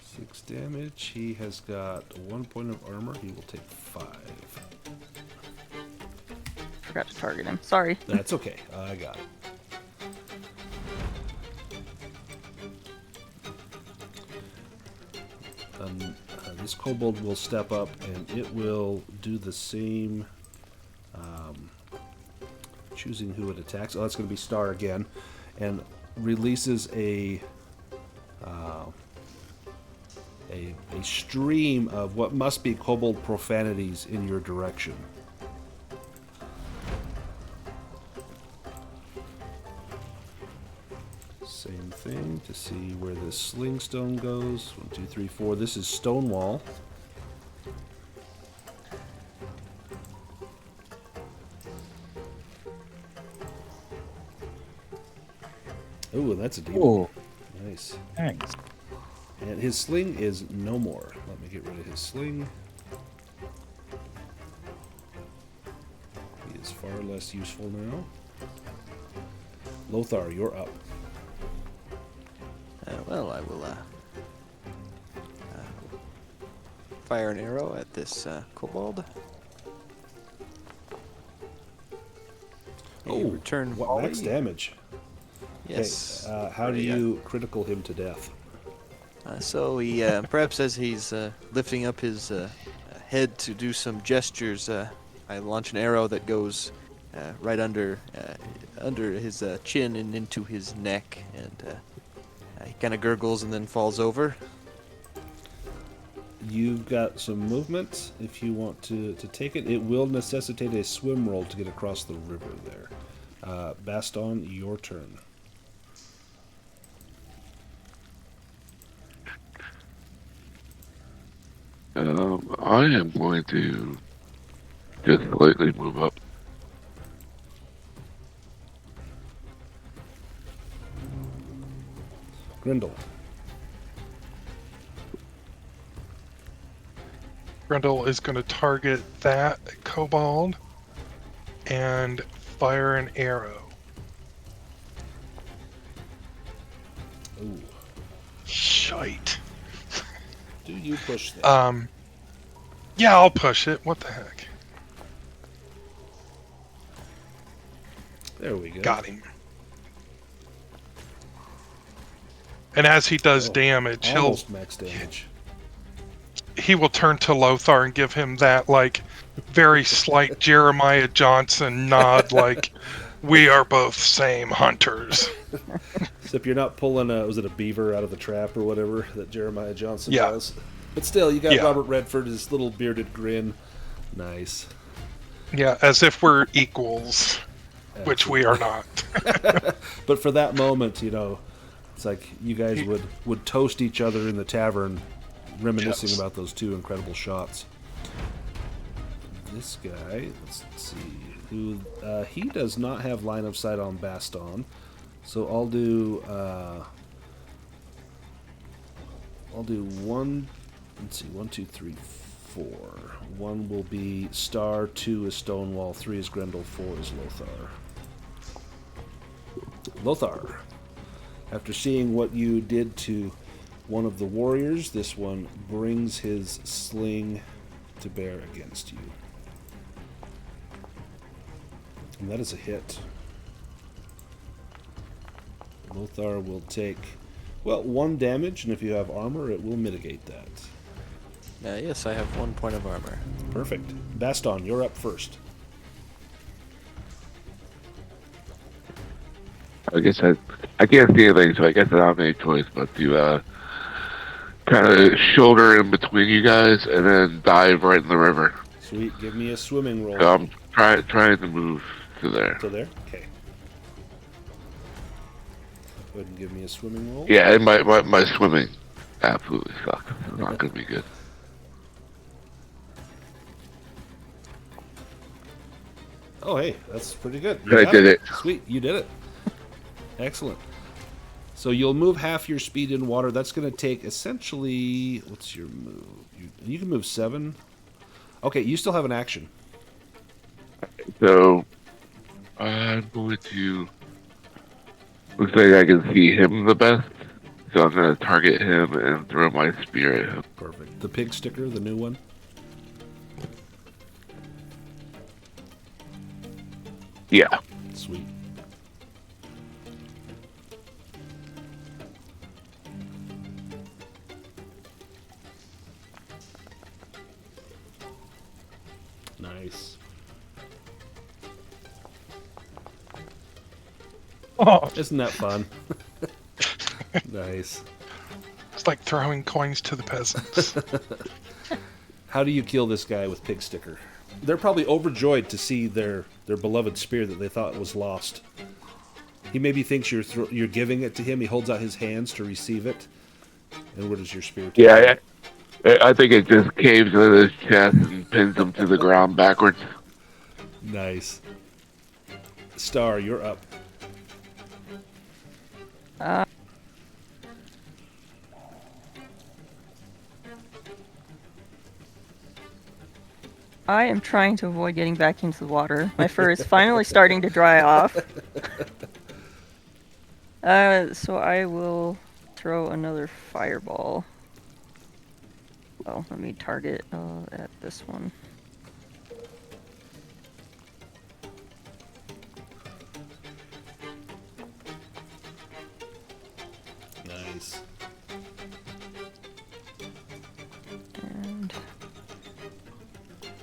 Six damage. He has got 1 point of armor. He will take 5. Forgot to target him. Sorry. That's okay. I got it. This kobold will step up and it will do the same, choosing who it attacks. Oh, that's going to be Star again, and releases a stream of what must be kobold profanities in your direction. Same thing to see where this sling stone goes. 1, 2, 3, 4. This is Stonewall. Ooh, that's a demon. Ooh, Nice. thanks. And his sling is no more. Let me get rid of his sling. He is far less useful now. Lothar, you're up. Well, I will fire an arrow at this kobold. A Oh, return what max volley. damage? Yes. Okay, how do you critical him to death? So he, perhaps as he's lifting up his head to do some gestures, I launch an arrow that goes right under his chin and into his neck, and he kind of gurgles and then falls over. You've got some movement if you want to take it. It will necessitate a swim roll to get across the river there. Baston, your turn. I am going to just slightly move up. Grindel. Grendel is going to target that kobold and fire an arrow. Ooh. Shite. Do you push that? Yeah, I'll push it. What the heck? There we go. Got him. And as he does damage, almost max damage. he will turn to Lothar and give him that, like, very slight Jeremiah Johnson nod, like, we are both same hunters. Except you're not pulling was it a beaver out of the trap or whatever that Jeremiah Johnson Yeah. does. But still, you got Yeah. Robert Redford, his little bearded grin. Nice. Yeah, as if we're equals, which we are not. But for that moment, it's like you guys would toast each other in the tavern, reminiscing Yes. about those two incredible shots. This guy, let's see, who he does not have line of sight on Baston, so I'll do one. Let's see, 1, 2, 3, 4. 1 will be Star, 2 is Stonewall, 3 is Grendel, 4 is Lothar. Lothar, after seeing what you did to one of the warriors, this one brings his sling to bear against you. And that is a hit. Lothar will take, 1 damage, and if you have armor, it will mitigate that. Yes, I have 1 point of armor. Perfect. Baston, you're up first. I guess I can't see anything, so I guess I don't have any choice but to kind of shoulder in between you guys and then dive right in the river. Sweet. Give me a swimming roll. So I'm trying to move to there. To there? Okay. Go ahead and give me a swimming roll. Yeah, and my swimming absolutely sucks. It's not going to be good. Oh, hey, that's pretty good. I got did it. Sweet, you did it. Excellent. So you'll move half your speed in water. That's going to take essentially... What's your move? You can move 7. Okay, you still have an action. So I'm going to... Looks like I can see him the best. So I'm going to target him and throw my spear at him. Perfect. The pig sticker, the new one. Yeah. Sweet. Nice. Oh, Isn't that fun? Nice. it's like throwing coins to the peasants. How do you kill this guy with pig sticker? They're probably overjoyed to see their beloved spear that they thought was lost. He maybe thinks you're giving it to him. He holds out his hands to receive it. And where does your spear take Yeah, I think it just caves in his chest and pins him to the ground backwards. Nice. Star, you're up. I am trying to avoid getting back into the water. My fur is finally starting to dry off. So I will throw another fireball. Oh, let me target at this one. Nice.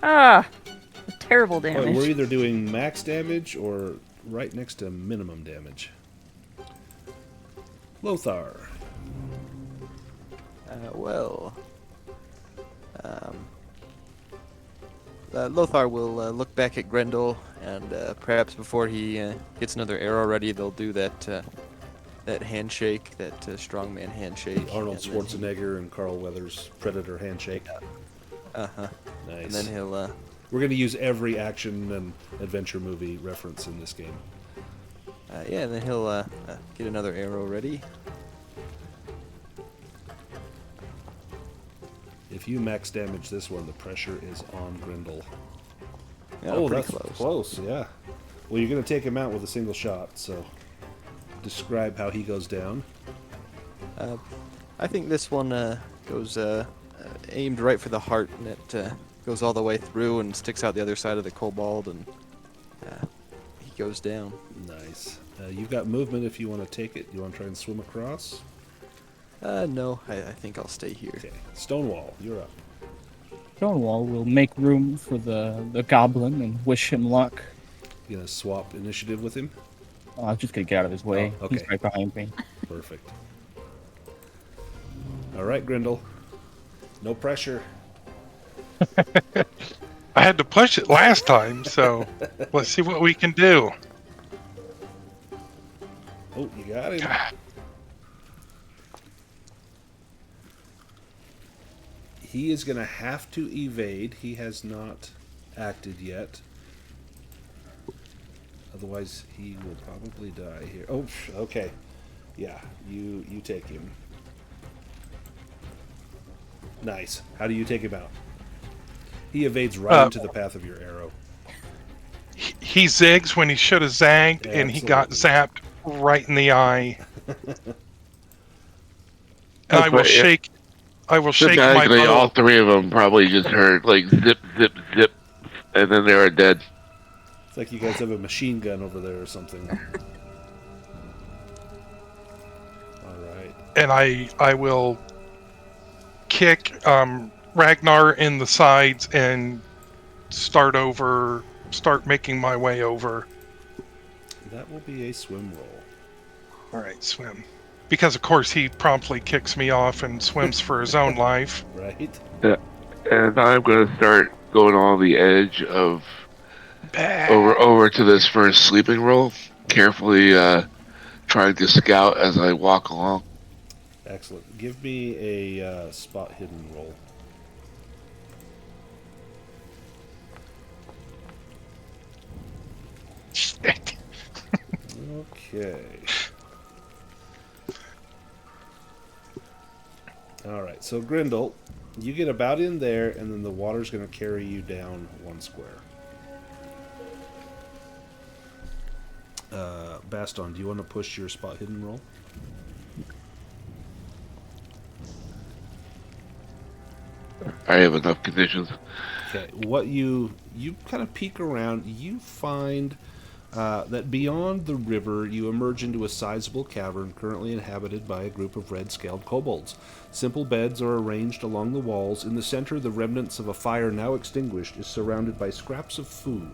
Ah, terrible Boy, damage. we're either doing max damage or right next to minimum damage. Lothar. Well, Lothar will look back at Grendel, and perhaps before he gets another arrow ready, they'll do that handshake, that strongman handshake. Arnold and then Schwarzenegger and Carl Weathers Predator handshake. Uh-huh. Nice. And then he'll We're going to use every action and adventure movie reference in this game. and then he'll get another arrow ready. If you max damage this one, the pressure is on Grendel. Yeah, Oh, pretty that's close, yeah. Well, you're going to take him out with a single shot, so describe how he goes down. I think this one goes aimed right for the heart, and it goes all the way through and sticks out the other side of the kobold, and he goes down. Nice. You've got movement if you want to take it. You want to try and swim across? No, I think I'll stay here. Okay. Stonewall, you're up. Stonewall will make room for the goblin and wish him luck. You going to swap initiative with him? Oh, I'm just gonna get out of his way. Oh, okay. He's right behind me. Perfect. All right, Grendel. No pressure. I had to push it last time, so let's see what we can do. Oh, you got him. He is going to have to evade. He has not acted yet. Otherwise, he will probably die here. Oh, okay. Yeah, you take him. Nice. How do you take him out? He evades right into the path of your arrow. He zigs when he should have zagged, and he got zapped right in the eye. And I will shake. I will shake my Magically, all bow. three of them probably just heard like zip, zip, zip, and then they were dead. It's like you guys have a machine gun over there or something. All right. And I will kick Ragnar in the sides and start making my way over. That will be a swim roll. All right, swim. Because of course he promptly kicks me off and swims for his own life. Right? And I'm gonna start going on the edge of over to this first sleeping roll, carefully trying to scout as I walk along. Excellent. Give me a spot hidden roll. Shit. Okay. Alright, so Grendel, you get about in there, and then the water's going to carry you down one square. Baston, do you want to push your spot hidden roll? I have enough conditions. Okay, what you kind of peek around, you find that beyond the river, you emerge into a sizable cavern currently inhabited by a group of red-scaled kobolds. Simple beds are arranged along the walls. In the center, the remnants of a fire now extinguished is surrounded by scraps of food.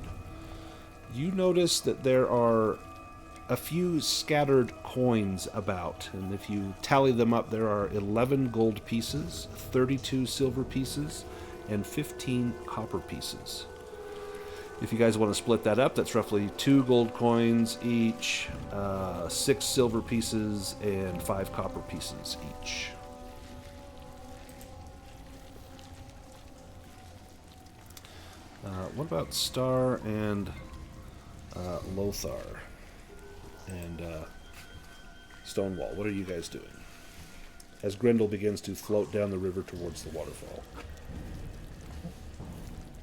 You notice that there are a few scattered coins about, and if you tally them up, there are 11 gold pieces, 32 silver pieces, and 15 copper pieces. If you guys want to split that up, that's roughly 2 gold coins each, 6 silver pieces, and 5 copper pieces each. What about Star and Lothar? And Stonewall, what are you guys doing? As Grendel begins to float down the river towards the waterfall.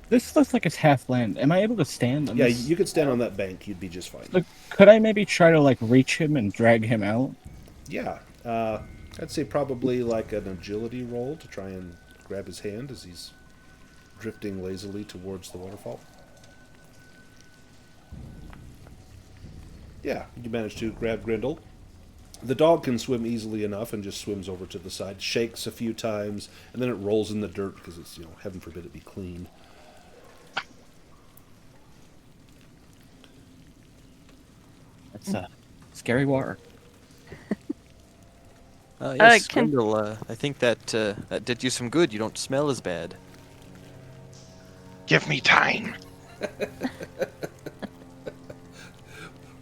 This looks like it's half land. Am I able to stand on Yeah, this? you could stand on that bank. You'd be just fine. Look, could I maybe try to like reach him and drag him out? Yeah, I'd say probably like an agility roll to try and grab his hand as he's drifting lazily towards the waterfall. Yeah, you manage to grab Grendel. The dog can swim easily enough and just swims over to the side, shakes a few times, and then it rolls in the dirt because it's, heaven forbid it be clean. That's scary water. Yes, can Grendel, I think that that did you some good. You don't smell as bad. Give me time.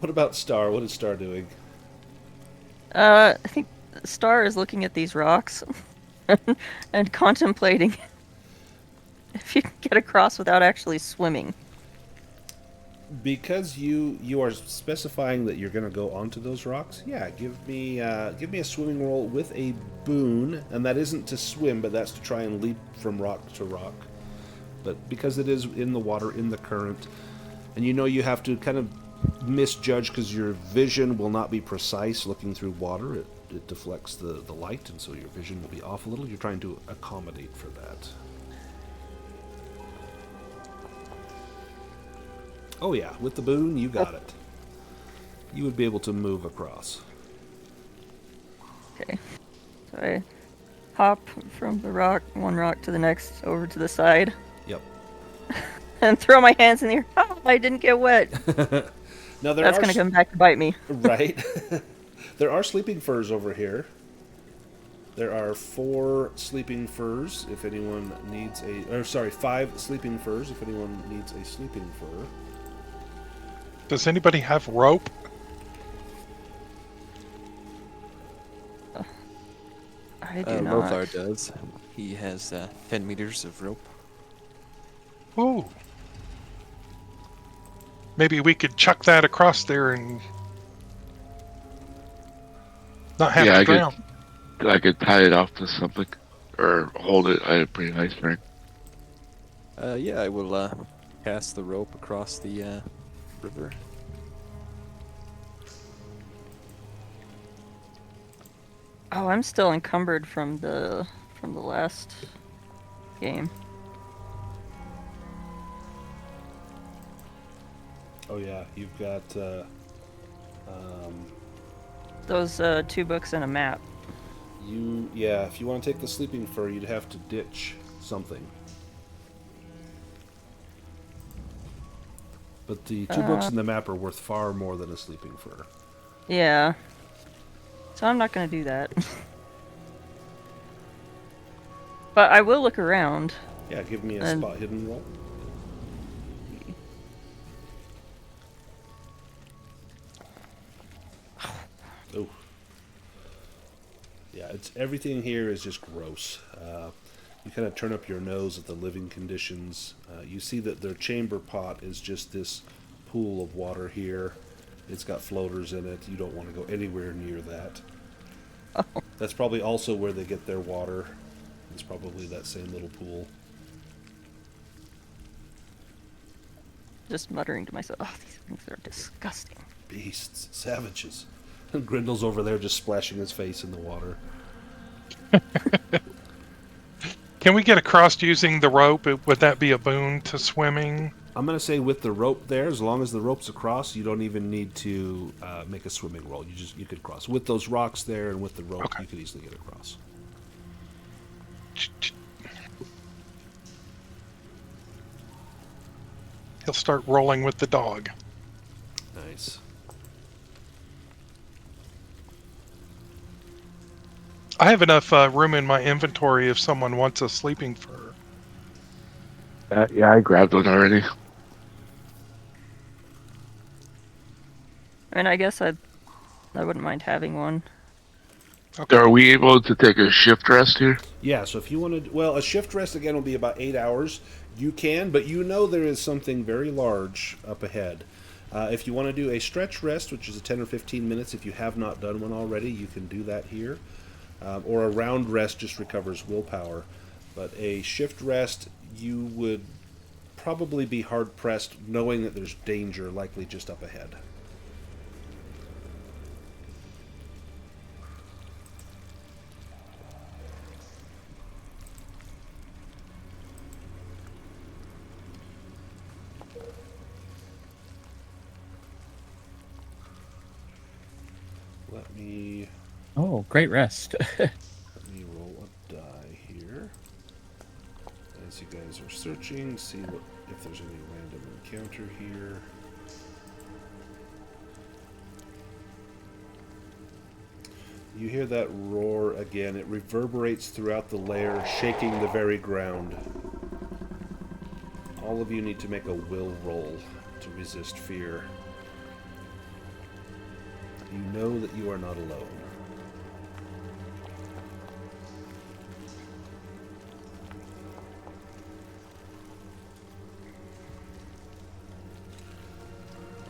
What about Star? What is Star doing? I think Star is looking at these rocks and contemplating if you can get across without actually swimming. Because you are specifying that you're going to go onto those rocks, yeah, give me a swimming roll with a boon, and that isn't to swim, but that's to try and leap from rock to rock. But because it is in the water, in the current, and you have to kind of misjudge because your vision will not be precise looking through water. It deflects the light, and so your vision will be off a little. You're trying to accommodate for that. Oh yeah, with the boon, you got it. You would be able to move across. Okay. So I hop from one rock to the next, over to the side, Yep. and throw my hands in the air. Oh, I didn't get wet. Now That's going to come back to bite me. Right. There are sleeping furs over here. There are 4 sleeping furs if anyone needs a... Or sorry, 5 sleeping furs if anyone needs a sleeping fur. Does anybody have rope? I do not. Lothar does. He has 10 meters of rope. Ooh. Maybe we could chuck that across there and not have to drown. I could tie it off to something, or hold it. I had a pretty nice string. Yeah, I will cast the rope across the river. Oh, I'm still encumbered from the last game. Oh yeah, you've got Those 2 books and a map. if you want to take the sleeping fur, you'd have to ditch something. But the 2 books and the map are worth far more than a sleeping fur. Yeah. So I'm not going to do that. But I will look around. Yeah, give me a spot hidden roll. Oh. Yeah, everything here is just gross. You kind of turn up your nose at the living conditions. You see that their chamber pot is just this pool of water here. It's got floaters in it. You don't want to go anywhere near that. Oh. That's probably also where they get their water. It's probably that same little pool. Just muttering to myself, oh, these things are disgusting. Beasts, savages. And Grindel's over there just splashing his face in the water. Can we get across using the rope? Would that be a boon to swimming? I'm going to say with the rope there, as long as the rope's across, you don't even need to make a swimming roll. You could cross. With those rocks there and with the rope, Okay. You could easily get across. He'll start rolling with the dog. Nice. I have enough room in my inventory if someone wants a sleeping fur. Yeah, I grabbed one already. I mean, I guess I wouldn't mind having one. Okay. Are we able to take a shift rest here? Yeah, so if you want to... Well, a shift rest, again, will be about 8 hours. You can, but there is something very large up ahead. If you want to do a stretch rest, which is a 10 or 15 minutes, if you have not done one already, you can do that here. Or a round rest just recovers willpower. But a shift rest, you would probably be hard-pressed knowing that there's danger likely just up ahead. Let me Oh, great rest. roll a die here. As you guys are searching, see if there's any random encounter here. You hear that roar again. It reverberates throughout the lair, shaking the very ground. All of you need to make a will roll to resist fear. You know that you are not alone.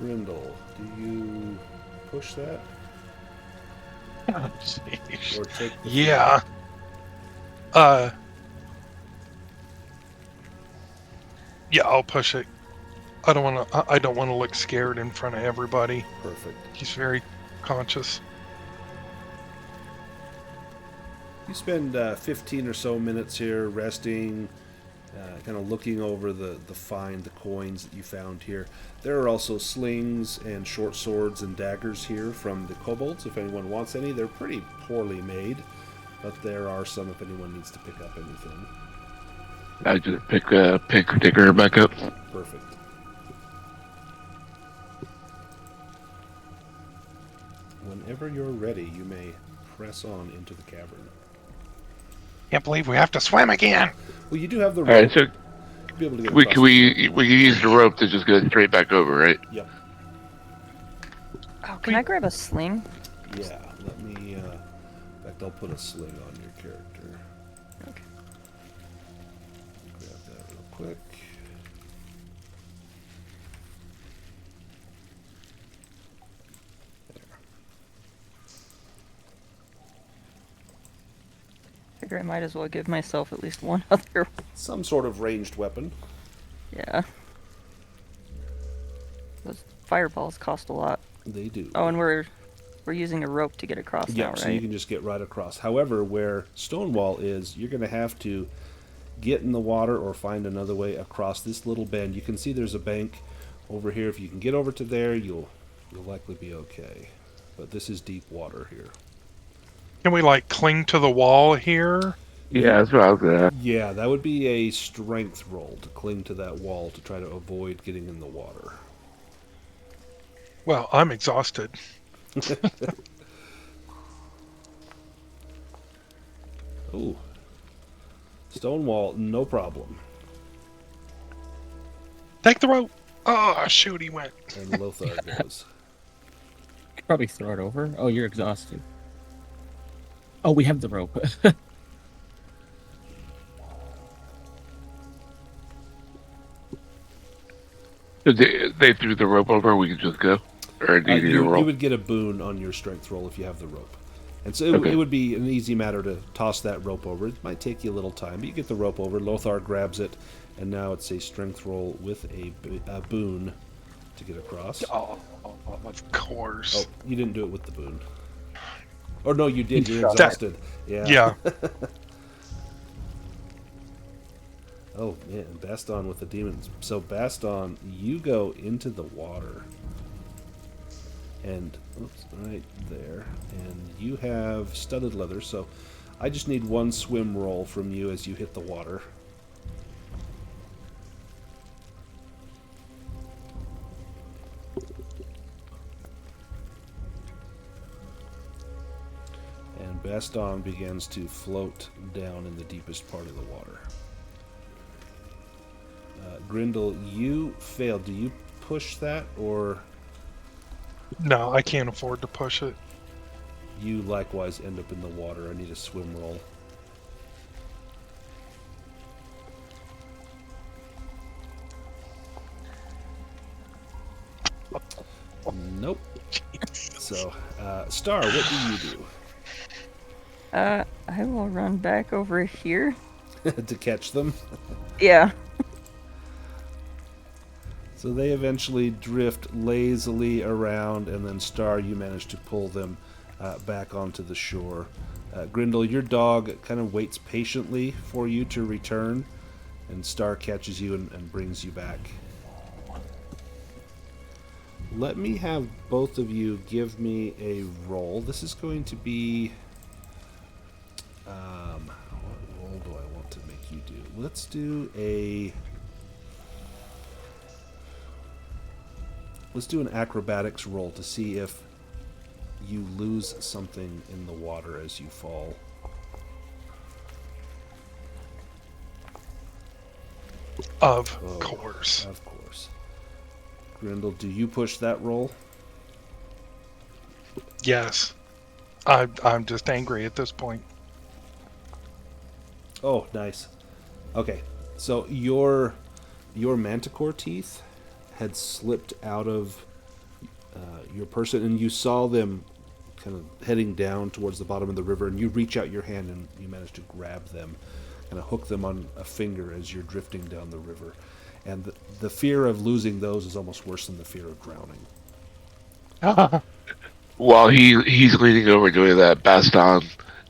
Grindel, do you push that? Oh, jeez. Or take the Yeah. Yeah, I'll push it. I don't want to look scared in front of everybody. Perfect. He's very conscious. You spend 15 or so minutes here resting, kind of looking over the coins that you found here. There are also slings and short swords and daggers here from the kobolds, if anyone wants any. They're pretty poorly made, but there are some if anyone needs to pick up anything. I just pick a digger back up. Perfect. Whenever you're ready, you may press on into the cavern. Can't believe we have to swim again. Well, you do have the All right, rope. so You'll be able to get we across can we use the rope to just go straight back over, right? Yep. Oh, can I grab a sling? Yeah, let me, in fact, I'll put a sling on your character. Okay. Grab that real quick. Figure I might as well give myself at least one other. Some sort of ranged weapon. Yeah. Those fireballs cost a lot. They do. Oh, and we're using a rope to get across Yeah, now, right? so you can just get right across. However, where Stonewall is, you're going to have to get in the water or find another way across this little bend. You can see there's a bank over here. If you can get over to there, you'll likely be okay. But this is deep water here. Can we like cling to the wall here? Yeah, that's what I was gonna. Yeah, that would be a strength roll to cling to that wall to try to avoid getting in the water. Well, I'm exhausted. Ooh. Stonewall, no problem. Take the rope. Oh, shoot, he went. And Lothar goes. Could probably throw it over. Oh, you're exhausted. Oh, we have the rope. So they threw the rope over. We could just go, or do you need a roll? You would get a boon on your strength roll if you have the rope. And so Okay. it would be an easy matter to toss that rope over. It might take you a little time, but you get the rope over. Lothar grabs it, and now it's a strength roll with a boon to get across. Oh, of course. Oh, you didn't do it with the boon. Or no, you did. You're That- exhausted. Yeah. Yeah. Oh, man. Baston with the demons. So, Baston, you go into the water. And, oops, right there. And you have studded leather, so I just need one swim roll from you as you hit the water. And Baston begins to float down in the deepest part of the water. Grindel, you failed. Do you push that, or No, I can't afford to push it. you likewise end up in the water? I need a swim roll. Nope. So, Star, what do you do? I will run back over here. To catch them? Yeah. So they eventually drift lazily around, and then Star, you manage to pull them back onto the shore. Grindel, your dog kind of waits patiently for you to return, and Star catches you and brings you back. Let me have both of you give me a roll. This is going to be... what roll do I want to make you do? Let's do a... Let's do an acrobatics roll to see if you lose something in the water as you fall. Of Oh, course. Of course. Grindel, do you push that roll? Yes. I'm just angry at this point. Oh, nice. Okay, so your manticore teeth had slipped out of your person, and you saw them kind of heading down towards the bottom of the river, and you reach out your hand and you manage to grab them, kind of hook them on a finger as you're drifting down the river. And the fear of losing those is almost worse than the fear of drowning. While he's leaning over doing that, Baston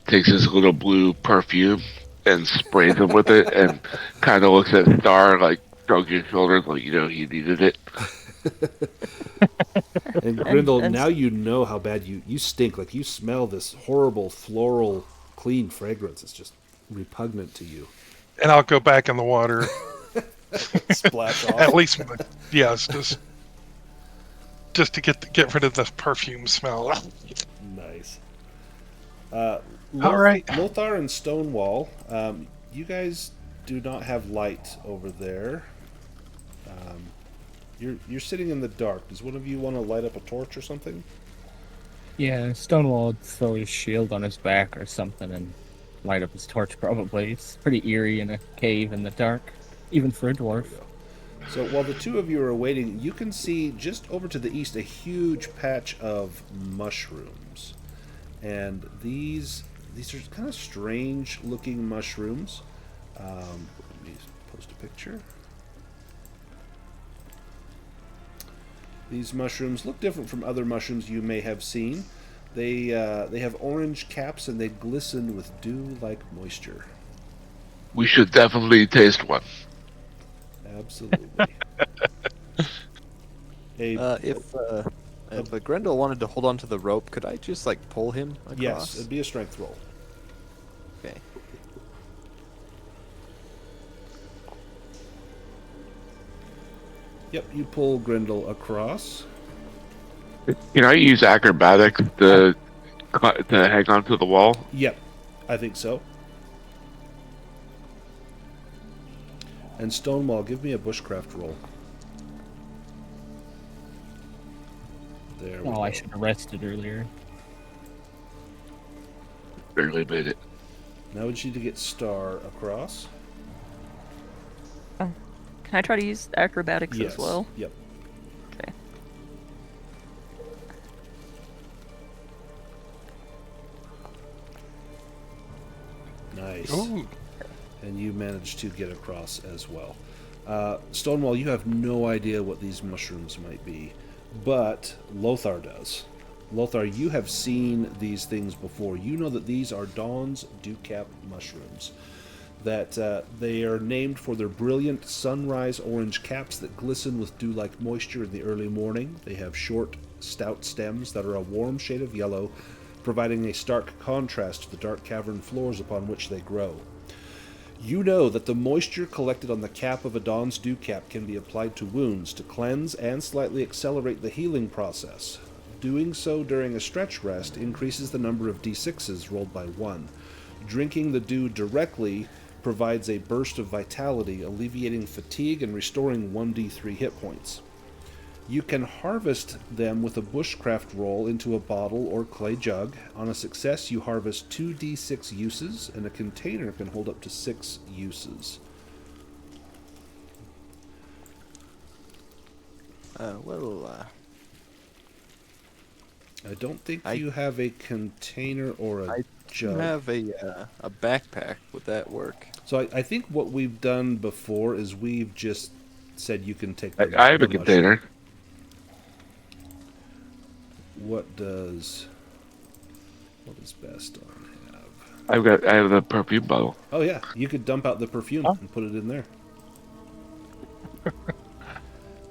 takes his little blue perfume and sprays him with it, and kind of looks at Star like shrugs his shoulders, like he needed it. And Grindel, and now you know how bad you stink. Like, you smell this horrible floral clean fragrance. It's just repugnant to you. And I'll go back in the water. Splash off. At least, yes, just to get rid of the perfume smell. Nice. All right. Lothar and Stonewall, you guys do not have light over there. You're sitting in the dark. Does one of you want to light up a torch or something? Yeah, Stonewall would throw his shield on his back or something and light up his torch probably. It's pretty eerie in a cave in the dark, even for a dwarf. So while the two of you are waiting, you can see just over to the east a huge patch of mushrooms. And these are kind of strange looking mushrooms. Let me post a picture. These mushrooms look different from other mushrooms you may have seen. They have orange caps and they glisten with dew-like moisture. We should definitely taste one. Absolutely. If Grendel wanted to hold on to the rope, could I just pull him across? Yes, it'd be a strength roll. Okay. Yep, you pull Grindel across. Can I use acrobatics to hang on to the wall? Yep, I think so. And Stonewall, give me a bushcraft roll. There we go. I should have rested earlier. Barely made it. Now we just need to get Star across. can I try to use acrobatics Yes. as well? Yep. Okay. Nice. Ooh. And you managed to get across as well. Stonewall, you have no idea what these mushrooms might be, but Lothar does. Lothar, you have seen these things before. You know that these are Dawn's dewcap mushrooms. That they are named for their brilliant sunrise orange caps that glisten with dew-like moisture in the early morning. They have short, stout stems that are a warm shade of yellow, providing a stark contrast to the dark cavern floors upon which they grow. You know that the moisture collected on the cap of a Dawn's dewcap can be applied to wounds to cleanse and slightly accelerate the healing process. Doing so during a stretch rest increases the number of d6s rolled by 1. Drinking the dew directly provides a burst of vitality, alleviating fatigue and restoring 1d3 hit points. You can harvest them with a bushcraft roll into a bottle or clay jug. On a success, you harvest 2d6 uses, and a container can hold up to 6 uses. I don't think you have a container or a jug. I have a backpack. Would that work? So I think what we've done before is we've just said you can take the I have a mushroom. container. What does Baston have? I have the perfume bottle. Oh yeah, you could dump out the perfume and put it in there.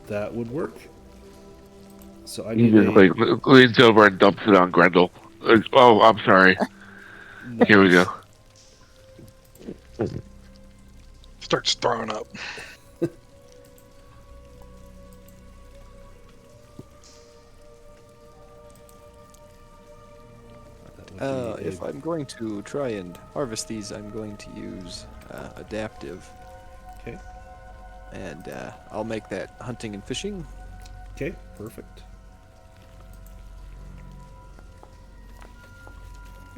That would work. So I He need just leans over and dumps it on Grendel. Oh, I'm sorry. Nice. Here we go. Starts throwing up. If I'm going to try and harvest these, I'm going to use adaptive, Okay. and I'll make that hunting and fishing. Okay, perfect.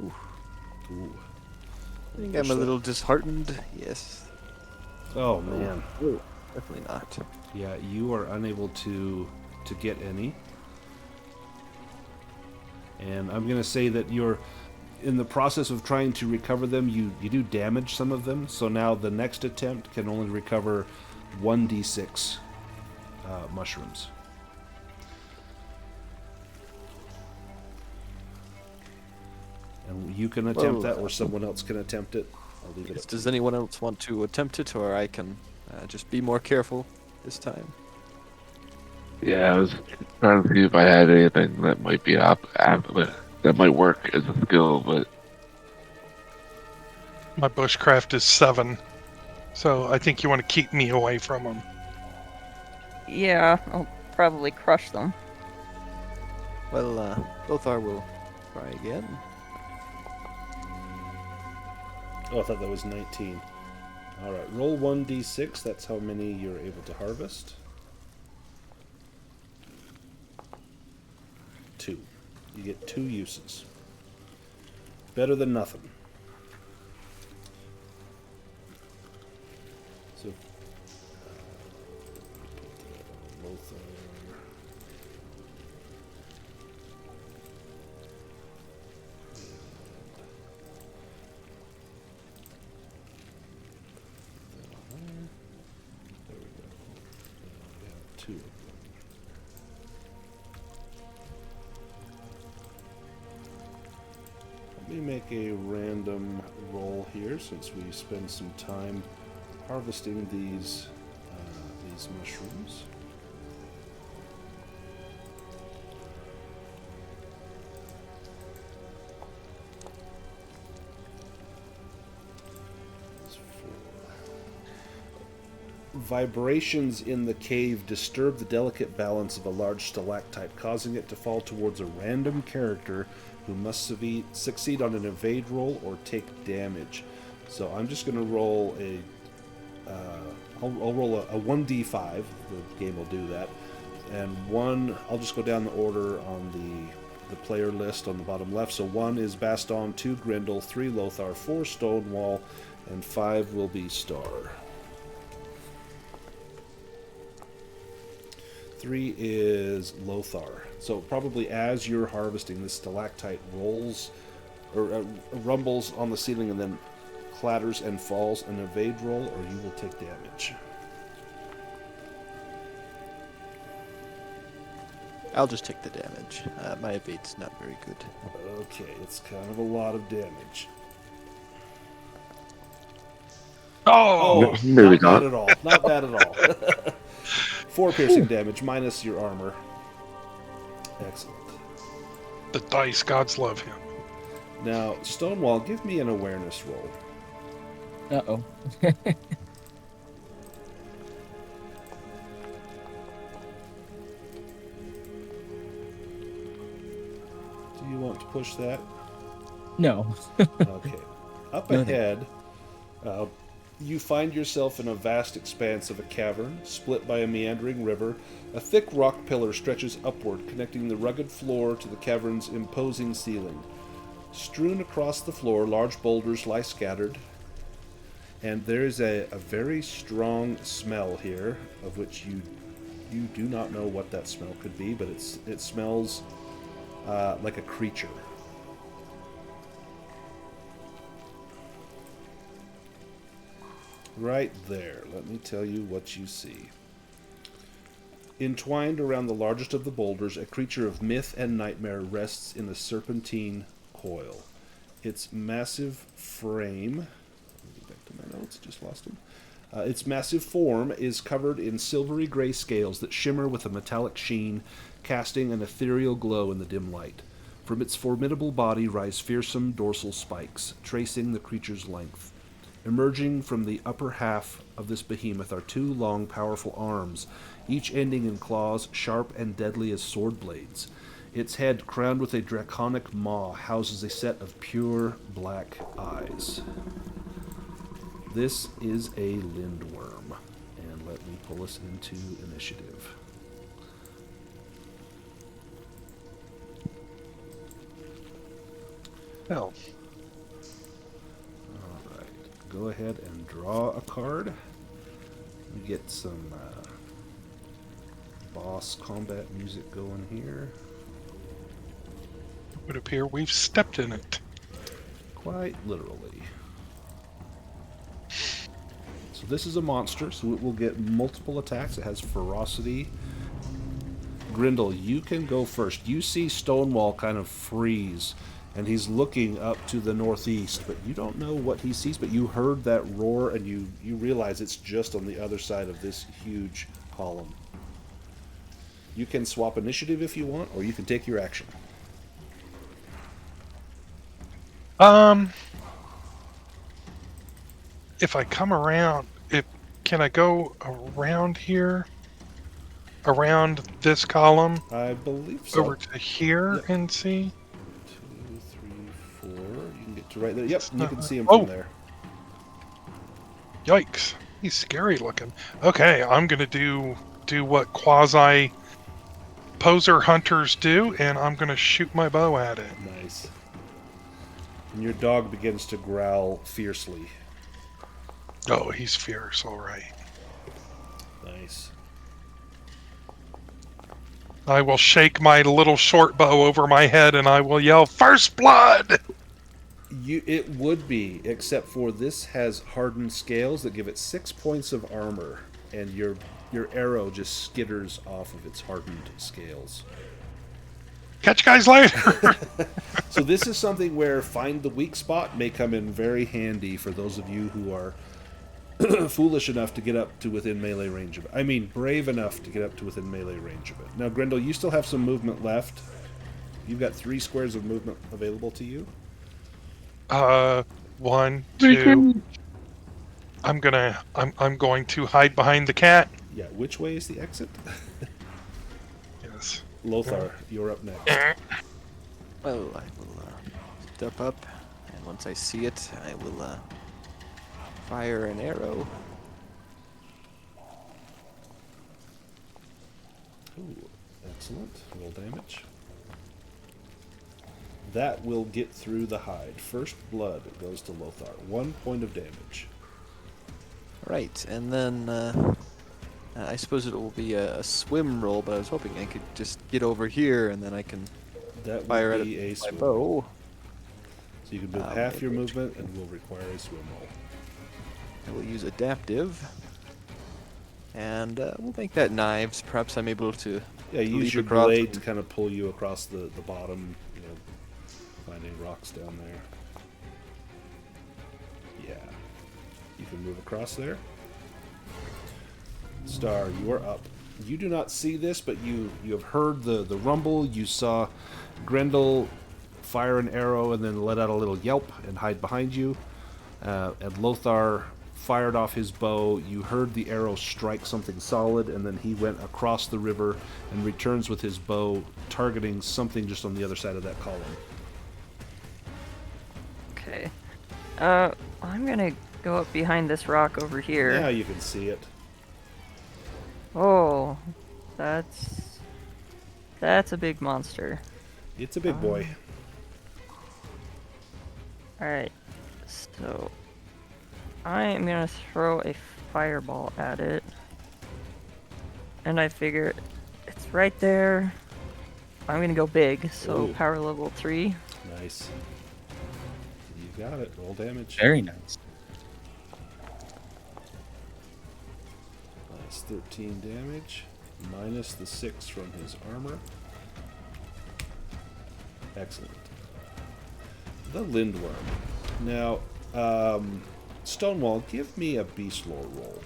Ooh. Ooh. I think I'm a little disheartened. Yes. Oh man. Oh, definitely not. Yeah, you are unable to get any. And I'm going to say that you're in the process of trying to recover them, you do damage some of them. So now the next attempt can only recover 1d6 mushrooms. And you can attempt that, or someone else can attempt it. I'll leave it up to Does you. anyone else want to attempt it, or I can just be more careful this time? Yeah, I was trying to see if I had anything that might be that might work as a skill, but My bushcraft is 7, so I think you want to keep me away from them. Yeah, I'll probably crush them. Well, Lothar will try again. Oh, I thought that was 19. Alright, roll 1d6. That's how many you're able to harvest. 2. You get 2 uses. Better than nothing. So, Lothar. There we go. We have 2 of them. Let me make a random roll here, since we spend some time harvesting these mushrooms. That's 4. Vibrations in the cave disturb the delicate balance of a large stalactite, causing it to fall towards a random character who must succeed on an evade roll or take damage. So I'm just going to roll a... I'll roll a 1d5. The game will do that. And 1... I'll just go down the order on the player list on the bottom left. So 1 is Baston, 2 Grendel, 3 Lothar, 4 Stonewall, and 5 will be Star. 3 is Lothar. So probably as you're harvesting, this stalactite rolls or rumbles on the ceiling and then clatters and falls. An evade roll, or you will take damage. I'll just take the damage. My evade's not very good. Okay, it's kind of a lot of damage. Oh! maybe not bad not. at all. Not bad at all. 4 piercing damage minus your armor. Excellent. The dice gods love him. Now, Stonewall, give me an awareness roll. Uh-oh. Do you want to push that? No. Okay. Up No, ahead, you find yourself in a vast expanse of a cavern, split by a meandering river. A thick rock pillar stretches upward, connecting the rugged floor to the cavern's imposing ceiling. Strewn across the floor, large boulders lie scattered, and there is a very strong smell here, of which you do not know what that smell could be, but it smells like a creature. Right there. Let me tell you what you see. Entwined around the largest of the boulders, a creature of myth and nightmare rests in a serpentine coil. Its massive frame... Let me get back to my notes, just lost them. Its massive form is covered in silvery gray scales that shimmer with a metallic sheen, casting an ethereal glow in the dim light. From its formidable body rise fearsome dorsal spikes, tracing the creature's length. Emerging from the upper half of this behemoth are 2 long, powerful arms, each ending in claws sharp and deadly as sword blades. Its head, crowned with a draconic maw, houses a set of pure black eyes. This is a Lindworm. And let me pull us into initiative. Hell. Alright, go ahead and draw a card. We get some boss combat music going here. It would appear we've stepped in it. Quite literally. So this is a monster, so it will get multiple attacks. It has ferocity. Grindel, you can go first. You see Stonewall kind of freeze, and he's looking up to the northeast, but you don't know what he sees, but you heard that roar, and you realize it's just on the other side of this huge column. You can swap initiative if you want, or you can take your action. If I come around, can I go around here? Around this column? I believe so. Over to here Yep. and see? 2, 3, 4. You can get to right there. Yep, you can see him from there. Yikes. He's scary looking. Okay, I'm gonna do what quasi poser hunters do, and I'm gonna shoot my bow at it. Nice. And your dog begins to growl fiercely. Oh, he's fierce, alright. Nice. I will shake my little short bow over my head and I will yell, "First blood!" It would be, except for this has hardened scales that give it 6 points of armor, and your arrow just skitters off of its hardened scales. Catch you guys later! So this is something where find the weak spot may come in very handy for those of you who are foolish enough to get up to within melee range of it. I mean, brave enough to get up to within melee range of it. Now, Grindel, you still have some movement left. You've got 3 squares of movement available to you. 1, 2. I'm going to hide behind the cat. Yeah, which way is the exit? Yes. Lothar, you're up next. Well, I will step up, and once I see it, I will fire an arrow. Ooh, excellent. Roll damage. That will get through the hide. First blood goes to Lothar. 1 point of damage. Right, and then I suppose it will be a swim roll, but I was hoping I could just get over here, and then I can That fire will at be a my swim. bow. So you can move half your movement and will require a swim roll. I will use adaptive, and we'll make that knives. Perhaps I'm able to Yeah, you use leap your across blade and- to kind of pull you across the bottom, finding rocks down there. Yeah. You can move across there. Star, you are up. You do not see this, but you have heard the rumble. You saw Grendel fire an arrow and then let out a little yelp and hide behind you. And Lothar fired off his bow. You heard the arrow strike something solid, and then he went across the river and returns with his bow, targeting something just on the other side of that column. Okay. I'm gonna go up behind this rock over here. Now you can see it. Oh, that's a big monster. It's a big boy. Alright, so I am gonna throw a fireball at it. And I figure it's right there. I'm gonna go big, so Ooh. power level 3. Nice. You got it. Roll damage. Very nice. That's 13 damage, minus the 6 from his armor. Excellent. The Lindworm. Now, Stonewall, give me a beast lore roll.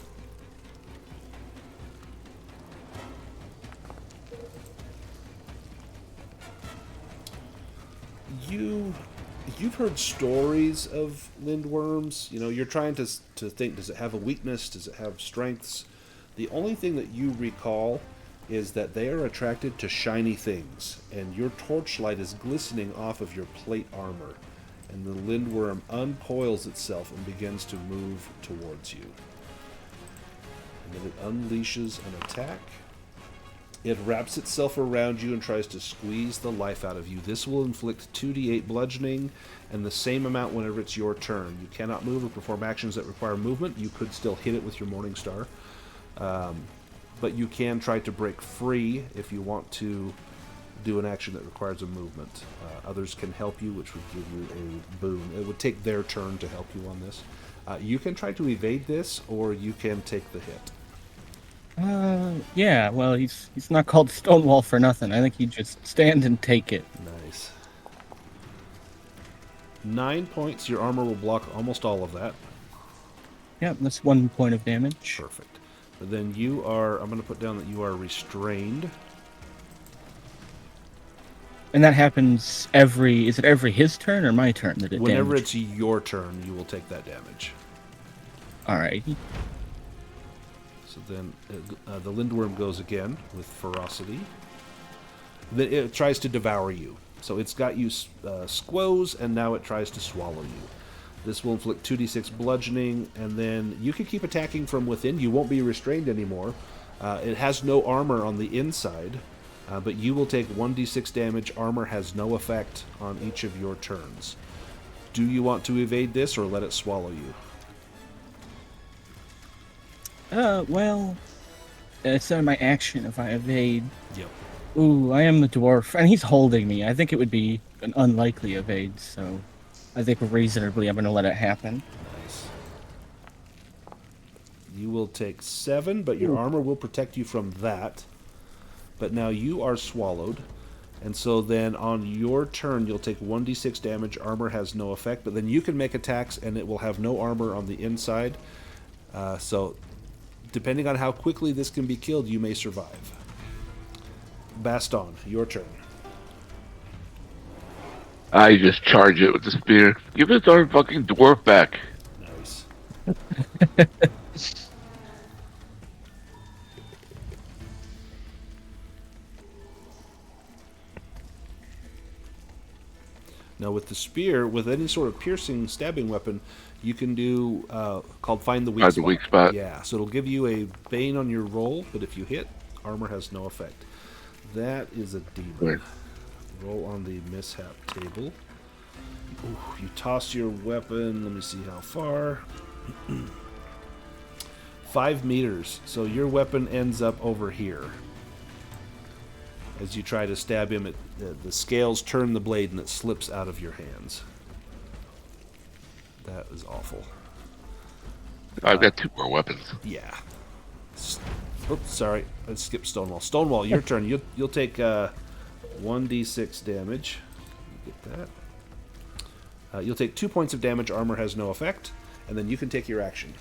You've heard stories of Lindworms. You're trying to think, does it have a weakness? Does it have strengths? The only thing that you recall is that they are attracted to shiny things, and your torchlight is glistening off of your plate armor, and the Lindworm uncoils itself and begins to move towards you. And then it unleashes an attack. It wraps itself around you and tries to squeeze the life out of you. This will inflict 2d8 bludgeoning, and the same amount whenever it's your turn. You cannot move or perform actions that require movement. You could still hit it with your Morning Star. But you can try to break free if you want to do an action that requires a movement. Others can help you, which would give you a boon. It would take their turn to help you on this. You can try to evade this, or you can take the hit. Yeah, well, he's not called Stonewall for nothing. I think he'd just stand and take it. Nice. 9 points. Your armor will block almost all of that. Yep, that's 1 point of damage. Perfect. But then you are, I'm going to put down that you are restrained. And that happens is it every his turn or my turn that it Whenever damage? it's your turn, you will take that damage. Alright. So then the Lindworm goes again with ferocity. Then it tries to devour you. So it's got you squoze, and now it tries to swallow you. This will inflict 2d6 bludgeoning, and then you can keep attacking from within. You won't be restrained anymore. It has no armor on the inside, but you will take 1d6 damage. Armor has no effect on each of your turns. Do you want to evade this or let it swallow you? Well, it's not my action if I evade. Yep. Ooh, I am the dwarf, and he's holding me. I think it would be an unlikely evade, so I think reasonably I'm going to let it happen. Nice. You will take 7, but your armor will protect you from that. But now you are swallowed, and so then on your turn you'll take 1d6 damage. Armor has no effect, but then you can make attacks, and it will have no armor on the inside. So depending on how quickly this can be killed, you may survive. Baston, your turn. I just charge it with the spear. Give this darn fucking dwarf back. Nice. Now with the spear, with any sort of piercing, stabbing weapon, you can do called Find the Weak Find Spot. the weak spot. Yeah, so it'll give you a bane on your roll, but if you hit, armor has no effect. That is a demon. Right. Roll on the mishap table. Ooh, you toss your weapon. Let me see how far. 5 meters. So your weapon ends up over here. As you try to stab him, the scales turn the blade and it slips out of your hands. That is awful. I've got 2 more weapons. Yeah. Oops, sorry. I skipped Stonewall. Stonewall, your turn. You'll take 1d6 damage. Get that. You'll take 2 points of damage. Armor has no effect. And then you can take your action.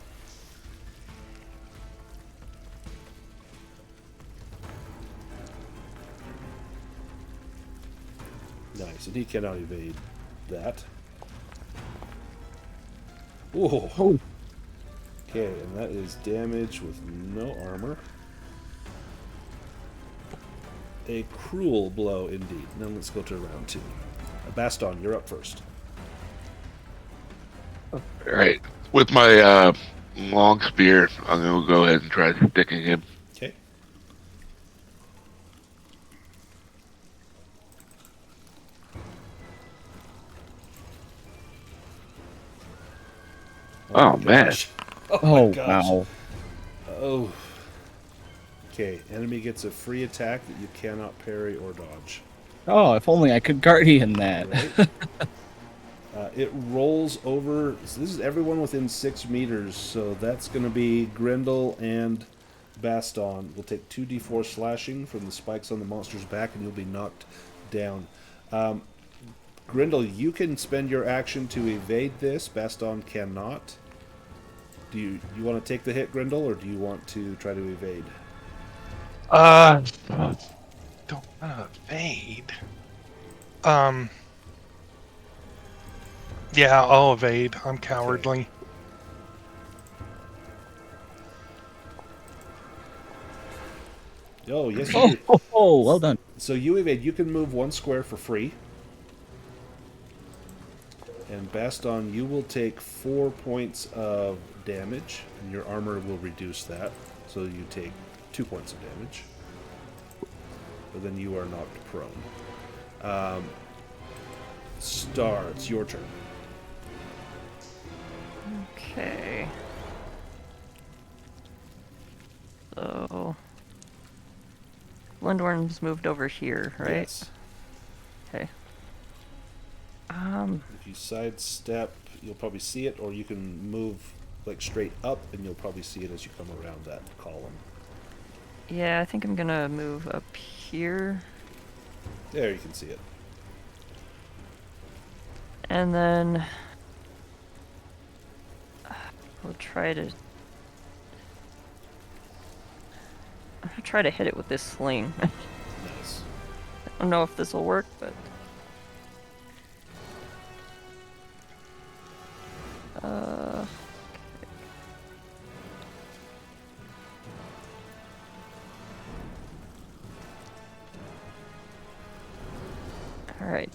Nice. And he cannot evade that. Ooh. Okay, and that is damage with no armor. A cruel blow indeed. Now let's go to round 2. Baston, you're up first. Alright. With my long spear, I'm going to go ahead and try sticking him. Okay. Oh, man. gosh. Oh, my gosh. wow. Oh. Okay, enemy gets a free attack that you cannot parry or dodge. Oh, if only I could guardian that. Right? It rolls over. So this is everyone within 6 meters. So that's going to be Grendel and Baston. Will take 2d4 slashing from the spikes on the monster's back, and you'll be knocked down. Grendel, you can spend your action to evade this. Baston cannot. Do you want to take the hit, Grendel, or do you want to try to evade? Don't evade. Yeah, I'll evade. I'm cowardly. Oh, yes, you do. Oh, well done. So you evade. You can move 1 square for free. And Baston, you will take 4 points of damage, and your armor will reduce that. So you take 2 points of damage. But then you are knocked prone. Star, it's your turn. Okay. So Lindworm's moved over here, right? Yes. Okay. If you sidestep, you'll probably see it, or you can move like straight up, and you'll probably see it as you come around that column. Yeah, I think I'm gonna move up here, There, you can see it. and then we'll try to. I'm gonna try to hit it with this sling. Nice. I don't know if this will work, but. Alright,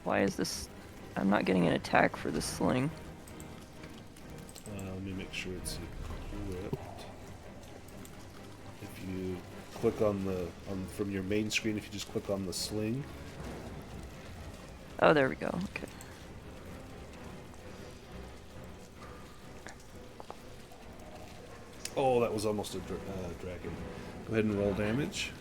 why is this... I'm not getting an attack for this sling. Let me make sure it's equipped. If you click on the from your main screen, if you just click on the sling. Oh, there we go, okay. Oh, that was almost a dragon. Go ahead and roll damage.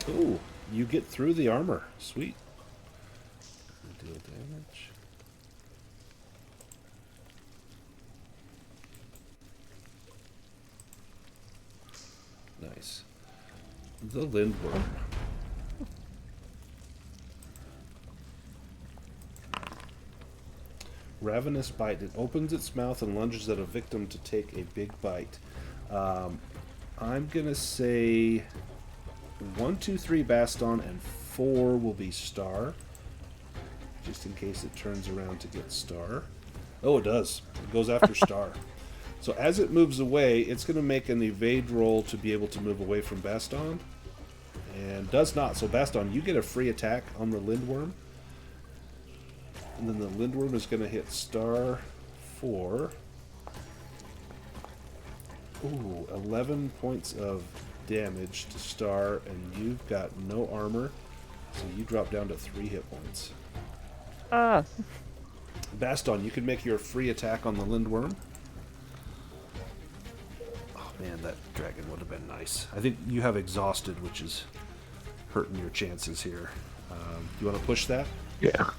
Ooh, you get through the armor. Sweet. Deal damage. Nice. The Lindworm. Ravenous bite. It opens its mouth and lunges at a victim to take a big bite. I'm gonna say 1, 2, 3 Baston, and 4 will be Star. Just in case it turns around to get Star. Oh, it does. It goes after Star. So as it moves away, it's going to make an evade roll to be able to move away from Baston. And does not. So Baston, you get a free attack on the Lindworm. And then the Lindworm is going to hit Star 4. Ooh, 11 points of damage to Star, and you've got no armor, so you drop down to 3 hit points. Baston, you can make your free attack on the Lindworm. Oh man, that dragon would have been nice. I think you have exhausted, which is hurting your chances here. You want to push that? Yeah.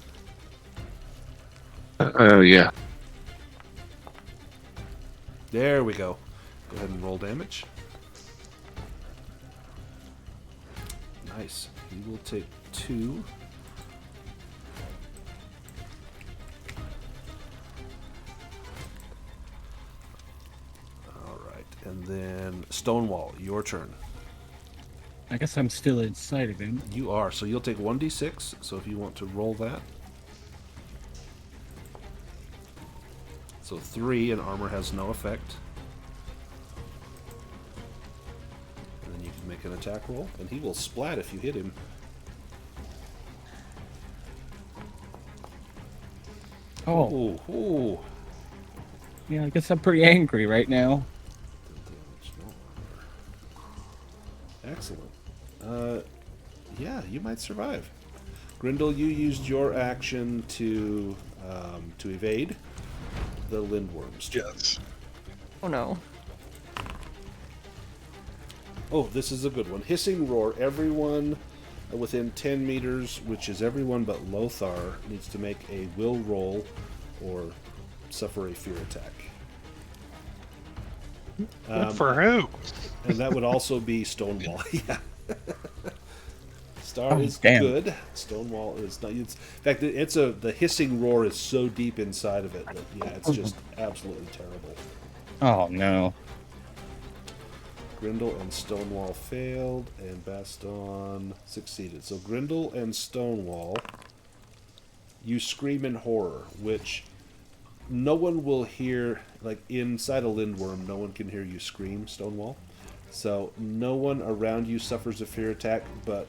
Yeah. There we go. Go ahead and roll damage. Nice. You will take 2. Alright, and then Stonewall, your turn. I guess I'm still inside of him. You are, so you'll take 1d6, so if you want to roll that. So 3, and armor has no effect. And then you can make an attack roll, and he will splat if you hit him. Oh, Ooh, ooh. yeah, I guess I'm pretty angry right now. Excellent. Yeah, you might survive. Grindel, you used your action to evade the Lindworms. Yes. Oh no. Oh, this is a good one. Hissing Roar. Everyone within 10 meters, which is everyone but Lothar, needs to make a will roll or suffer a fear attack. For who? And that would also be Stonewall. Yeah. Star Oh, is damn. good. Stonewall is not. In fact, the hissing roar is so deep inside of it that yeah, it's just absolutely terrible. Oh no. Grindel and Stonewall failed, and Baston succeeded. So Grindel and Stonewall, you scream in horror, which no one will hear, like inside a Lindworm, no one can hear you scream, Stonewall. So no one around you suffers a fear attack, but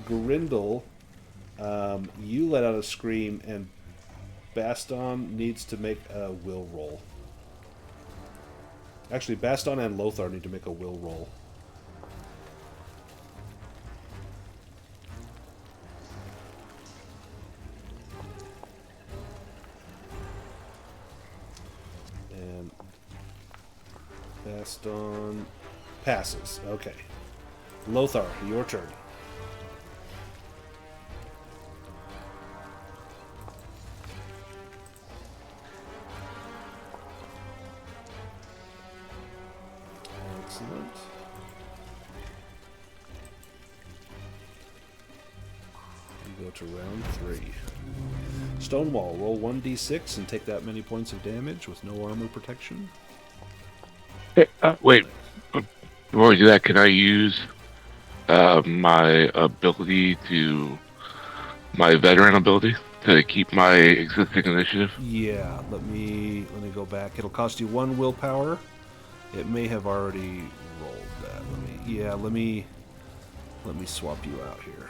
Grindel, you let out a scream, and Baston needs to make a will roll. Actually, Baston and Lothar need to make a will roll. And Baston passes. Okay. Lothar, your turn. Excellent. We go to round 3. Stonewall, roll 1d6 and take that many points of damage with no armor protection. Hey, wait. Before we do that, can I use my veteran ability to keep my existing initiative? Yeah, let me go back. It'll cost you 1 willpower. It may have already rolled that. Let me swap you out here.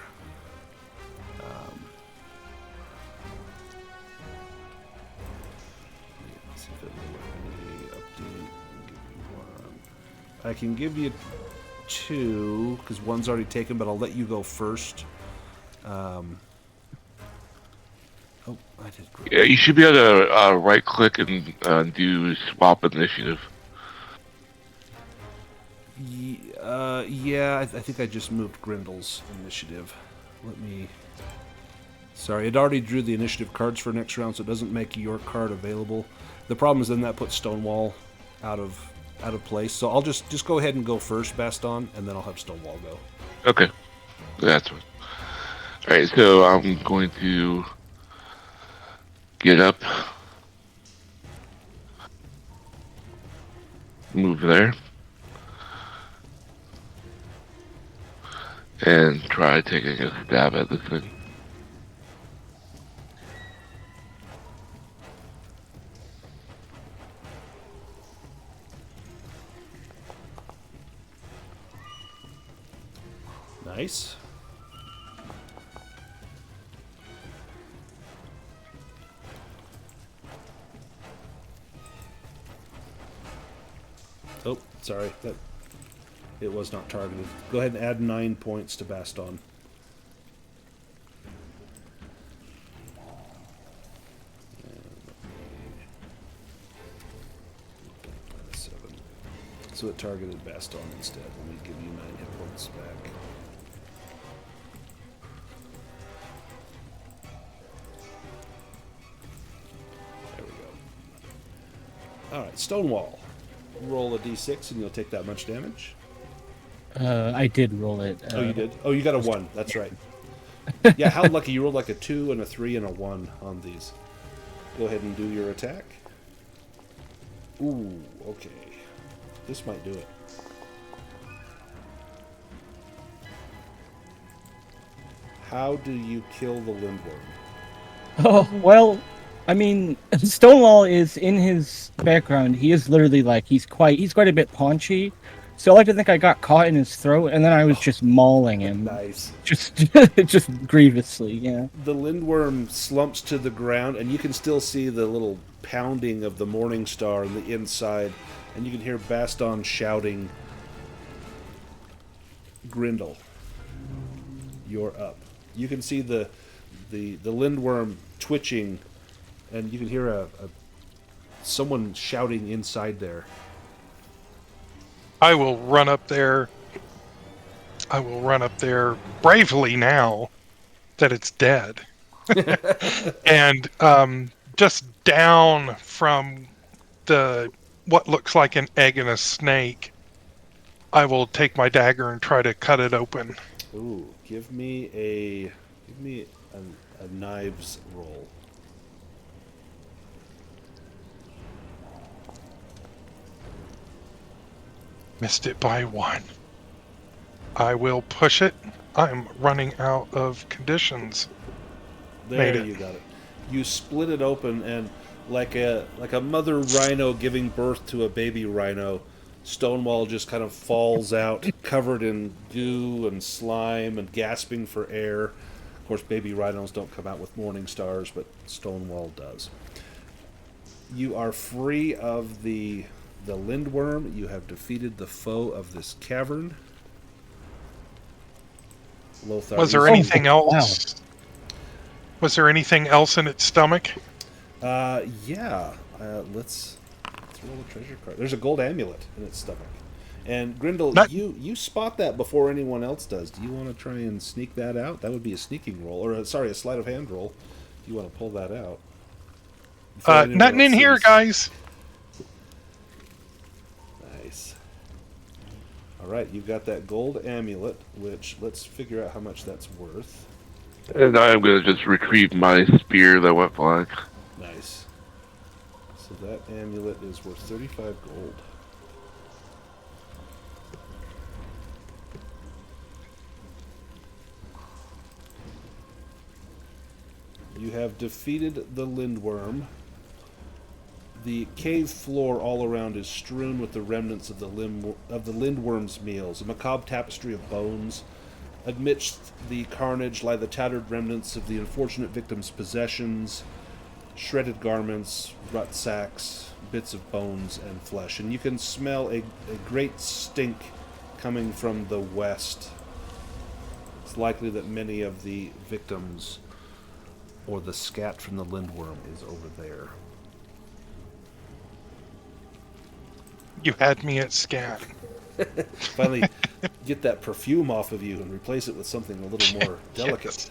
Let's see if it will let me update. Give you 1. I can give you 2 because 1's already taken, but I'll let you go first. Oh, I did great. Yeah, you should be able to right click and do swap initiative. Yeah, I think I just moved Grindel's initiative. Let me... Sorry, it already drew the initiative cards for next round, so it doesn't make your card available. The problem is then that puts Stonewall out of place. So I'll just go ahead and go first, Baston, and then I'll have Stonewall go. Okay, that's one. All right, so I'm going to get up, move there, and try taking a stab at this thing. Nice. Oh, sorry. It was not targeted. Go ahead and add 9 points to Baston. So it targeted Baston instead. Let me give you 9 hit points back. There we go. Alright, Stonewall. Roll a d6 and you'll take that much damage. I did roll it. Oh, you did? Oh, you got a 1. That's right. Yeah, how lucky. You rolled like a 2 and a 3 and a 1 on these. Go ahead and do your attack. Ooh, okay. This might do it. How do you kill the Lindworm? Oh, well, I mean, Stonewall is in his background. He is literally like, he's quite a bit paunchy. So I like to think I got caught in his throat, and then I was just mauling him. Nice. Just grievously, yeah. The Lindworm slumps to the ground, and you can still see the little pounding of the Morning Star on the inside, and you can hear Baston shouting, Grindel, you're up. You can see the Lindworm twitching, and you can hear someone shouting inside there. I will run up there. I will run up there bravely now that it's dead. And just down from what looks like an egg and a snake, I will take my dagger and try to cut it open. Ooh, give me a knives roll. Missed it by 1. I will push it. I'm running out of conditions. There, you got it. You split it open, and like a mother rhino giving birth to a baby rhino, Stonewall just kind of falls out, covered in goo and slime and gasping for air. Of course, baby rhinos don't come out with morning stars, but Stonewall does. You are free of the Lindworm. You have defeated the foe of this cavern. Lothar, Was there anything else? Was there anything else in its stomach? Yeah. Let's roll a treasure card. There's a gold amulet in its stomach. And Grindel, you spot that before anyone else does. Do you want to try and sneak that out? That would be a sneaking roll, or a sleight of hand roll. If you want to pull that out. Nothing in here, guys. Nice. All right, you've got that gold amulet, which let's figure out how much that's worth. And I'm going to just retrieve my spear that went flying. Nice. So that amulet is worth 35 gold. You have defeated the Lindworm. The cave floor all around is strewn with the remnants of the Lindworm's meals, a macabre tapestry of bones. Amidst the carnage lie the tattered remnants of the unfortunate victim's possessions, shredded garments, rut sacks, bits of bones and flesh. And you can smell a great stink coming from the west. It's likely that many of the victims, or the scat from the Lindworm, is over there. You had me at scat. Finally, get that perfume off of you and replace it with something a little more delicate. Yes.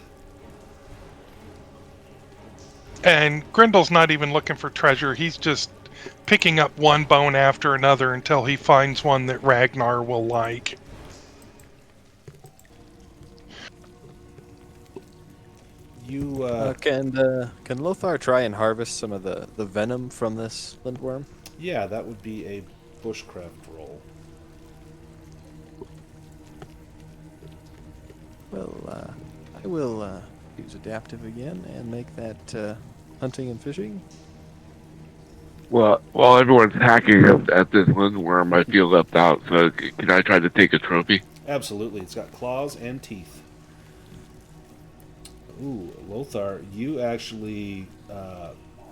And Grindel's not even looking for treasure. He's just picking up one bone after another until he finds one that Ragnar will like. You Can Lothar try and harvest some of the venom from this Lindworm? yeah, that would be a bushcraft roll. Well, I will use adaptive again and make that hunting and fishing. Well, while everyone's hacking at this Lindworm, I feel left out, so can I try to take a trophy? Absolutely, it's got claws and teeth. Ooh, Lothar, you actually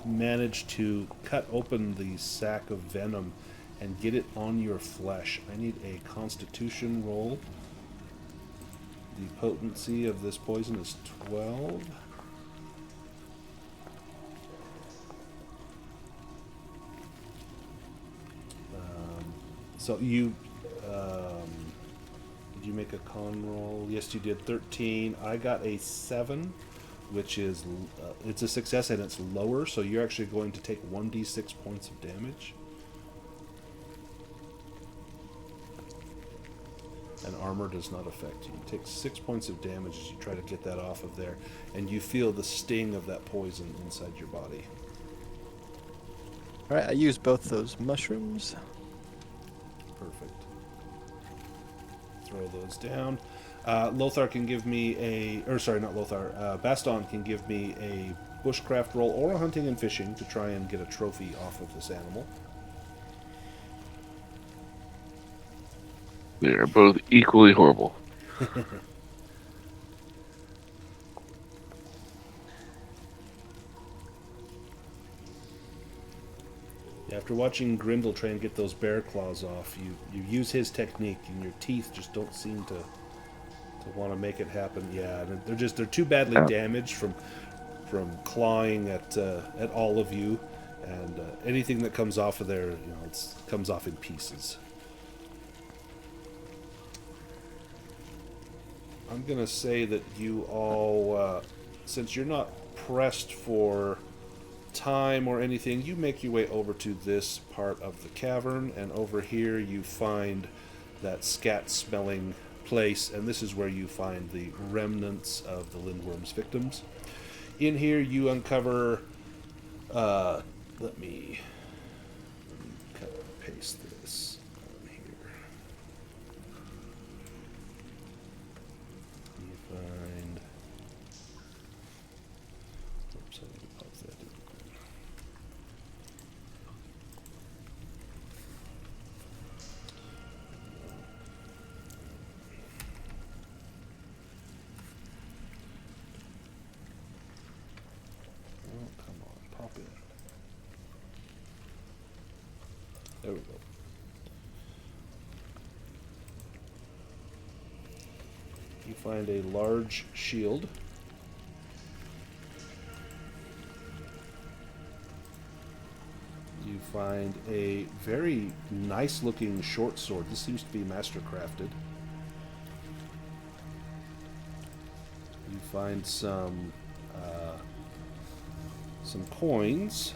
managed to cut open the sack of venom and get it on your flesh. I need a constitution roll. The potency of this poison is 12. So you... did you make a con roll? Yes, you did. 13. I got a 7, which is... it's a success and it's lower, so you're actually going to take 1d6 points of damage. And armor does not affect you. You take 6 points of damage as you try to get that off of there, and you feel the sting of that poison inside your body. Alright, I used both those mushrooms. Perfect. Throw those down. Lothar can give me a... Or sorry, not Lothar. Baston can give me a bushcraft roll or a hunting and fishing to try and get a trophy off of this animal. They are both equally horrible. After watching Grindel try and get those bear claws off, you use his technique, and your teeth just don't seem to want to make it happen. Yeah, they're too badly damaged from clawing at all of you, and anything that comes off of there, it comes off in pieces. I'm gonna say that you all, since you're not pressed for time or anything, you make your way over to this part of the cavern, and over here you find that scat-smelling place, and this is where you find the remnants of the Lindworm's victims. In here you uncover, let me cut and paste this on here. You find... Oops, I need to pause that. There we go. You find a large shield. You find a very nice looking short sword. This seems to be master crafted. You find some coins.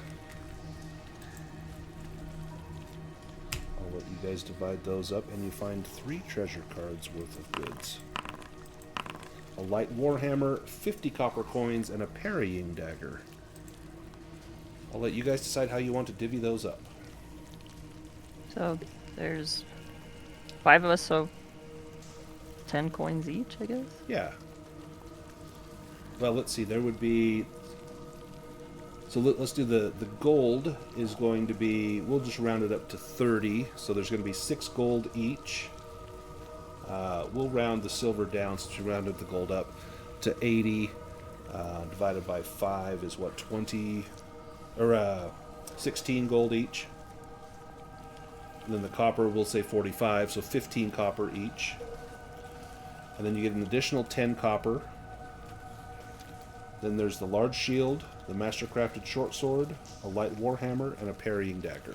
I'll let you guys divide those up, and you find 3 treasure cards worth of goods. A light warhammer, 50 copper coins, and a parrying dagger. I'll let you guys decide how you want to divvy those up. So there's 5 of us, so 10 coins each, I guess. Yeah. Well, let's see. There would be... So let's do the gold is going to be... We'll just round it up to 30. So there's going to be 6 gold each. We'll round the silver down since we rounded the gold up to 80. Divided by 5 is what, 20... Or 16 gold each. And then the copper, we'll say 45, so 15 copper each. And then you get an additional 10 copper. Then there's the large shield, the master-crafted short sword, a light warhammer, and a parrying dagger.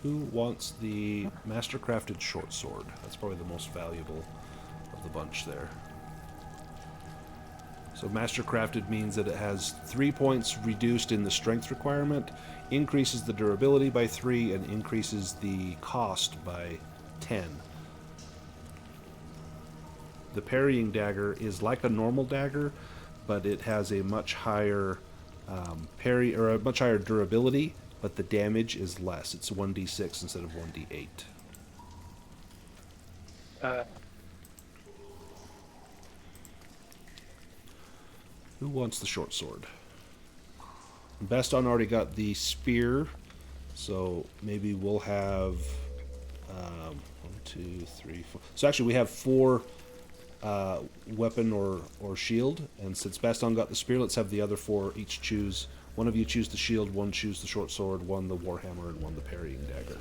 Who wants the master-crafted short sword? That's probably the most valuable of the bunch there. So master-crafted means that it has 3 points reduced in the strength requirement, increases the durability by 3, and increases the cost by 10. The parrying dagger is like a normal dagger, but it has a much higher parry, or a much higher durability, but the damage is less. It's 1d6 instead of 1d8. Who wants the short sword? Baston already got the spear, so maybe we'll have 1, 2, 3, 4. So actually, we have 4 weapon or shield, and since Baston got the spear, let's have the other 4 each choose. One of you choose the shield, one choose the short sword, one the warhammer, and one the parrying dagger.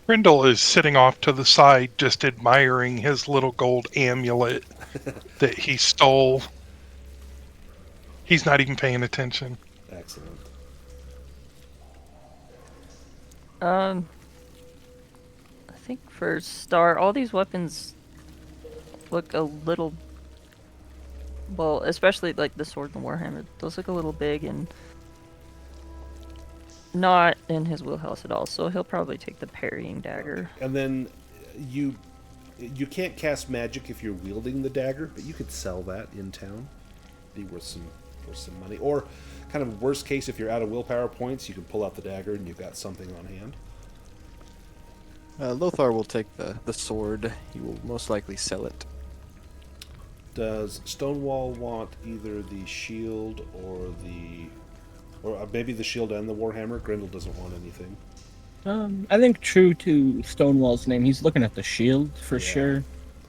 Grindel is sitting off to the side, just admiring his little gold amulet that he stole. He's not even paying attention. Excellent. I think for Star, all these weapons look a little... Well, especially like the sword and the warhammer. Those look a little big and not in his wheelhouse at all. So he'll probably take the parrying dagger. And then you can't cast magic if you're wielding the dagger, but you could sell that in town. Be worth some money. Or kind of worst case, if you're out of willpower points, you can pull out the dagger and you've got something on hand. Lothar will take the sword. He will most likely sell it. Does Stonewall want either the shield or maybe the shield and the warhammer? Grindel doesn't want anything. I think true to Stonewall's name, he's looking at the shield for sure.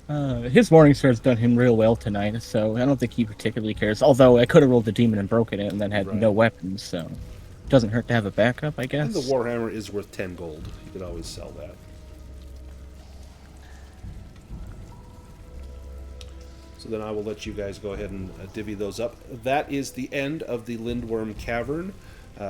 His morning sword's done him real well tonight, so I don't think he particularly cares. Although I could have rolled the demon and broken it and then had no weapons, so it doesn't hurt to have a backup, I guess. And the warhammer is worth 10 gold. You could always sell that. So then I will let you guys go ahead and divvy those up. That is the end of the Lindworm Cavern.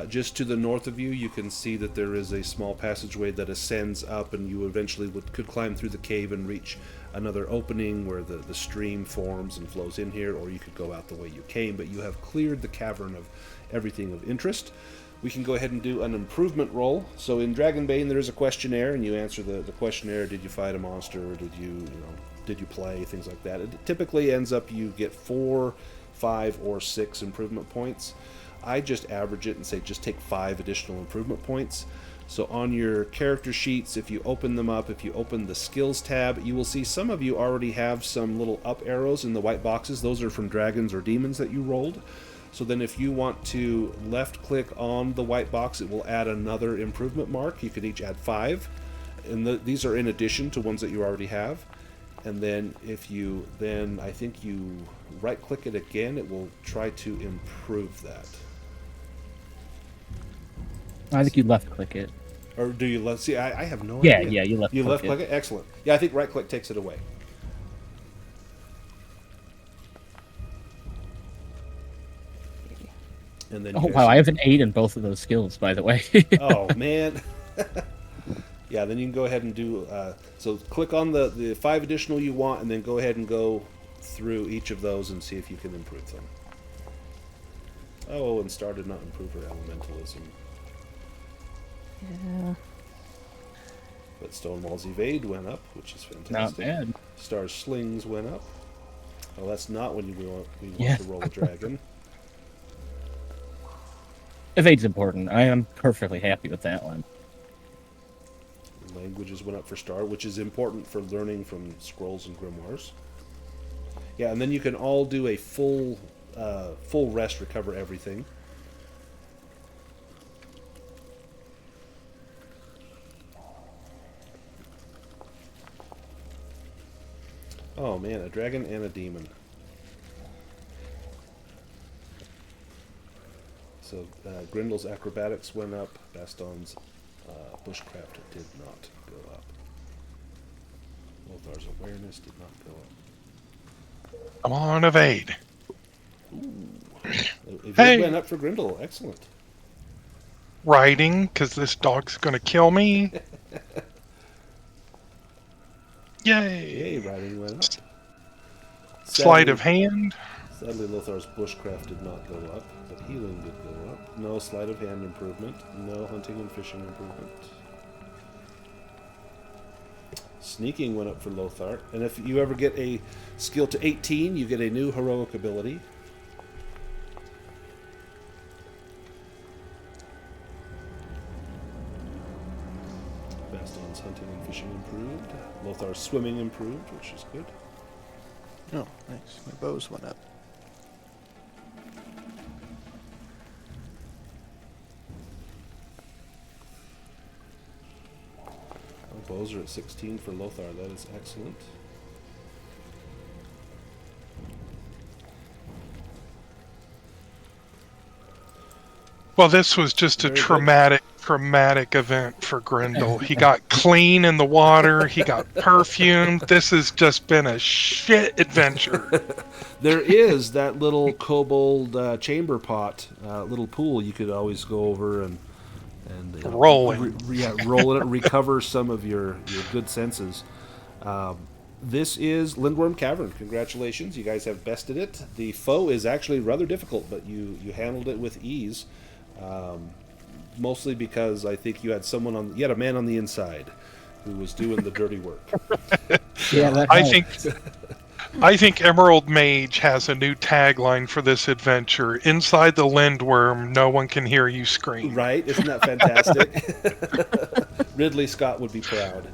Just to the north of you, you can see that there is a small passageway that ascends up, and you eventually could climb through the cave and reach another opening where the stream forms and flows in here, or you could go out the way you came, but you have cleared the cavern of everything of interest. We can go ahead and do an improvement roll. So in Dragonbane, there is a questionnaire, and you answer the questionnaire. Did you fight a monster? Did you play? Things like that. It typically ends up you get 4, 5, or 6 improvement points. I just average it and say just take 5 additional improvement points. So on your character sheets, if you open them up, if you open the skills tab, you will see some of you already have some little up arrows in the white boxes. Those are from dragons or demons that you rolled. So then if you want to left click on the white box, it will add another improvement mark. You can each add 5. and these are in addition to ones that you already have. And then if you I think you right click it again, it will try to improve that. I think you left click it. Or do you left? See, I have no Yeah, idea. yeah, you left You click left it. click it. Excellent. Yeah, I think right click takes it away. And then Oh wow, I have an 8 in both of those skills, by the way. Oh man. Yeah, then you can go ahead and do. So click on the 5 additional you want, and then go ahead and go through each of those and see if you can improve them. Oh, and Star did not improve her elementalism. Yeah. But Stonewall's evade went up, which is fantastic. Not bad. Star's slings went up. Oh, that's not when we want Yeah. to roll a dragon. Evade's important. I am perfectly happy with that one. Languages went up for Star, which is important for learning from scrolls and grimoires. Yeah, and then you can all do a full rest, recover everything. Oh man, a dragon and a demon. So Grindel's acrobatics went up. Baston's bushcraft did not go up. Lothar's awareness did not go up. Come on, evade. Evade Hey! went up for Grindel. Excellent. Riding, because this dog's going to kill me. Yay! Yay, riding went up. Sleight of hand. Sadly, Lothar's bushcraft did not go up, but healing did go up. No sleight of hand improvement. No hunting and fishing improvement. Sneaking went up for Lothar. And if you ever get a skill to 18, you get a new heroic ability. Baston's hunting and fishing improved. Lothar's swimming improved, which is good. Oh, nice. My bows went up. Bows are at 16 for Lothar. That is excellent. Well, this was just a Very good. traumatic event for Grindel. He got clean in the water. He got perfumed. This has just been a shit adventure. There is that little kobold chamber pot, little pool you could always go over and Roll in. roll it, recover some of your good senses. This is Lindworm Cavern. Congratulations, you guys have bested it. The foe is actually rather difficult, but you handled it with ease. Mostly because I think you had a man on the inside who was doing the dirty work. Yeah, that I think Emerald Mage has a new tagline for this adventure. Inside the Lindworm, no one can hear you scream. Right? Isn't that fantastic? Ridley Scott would be proud.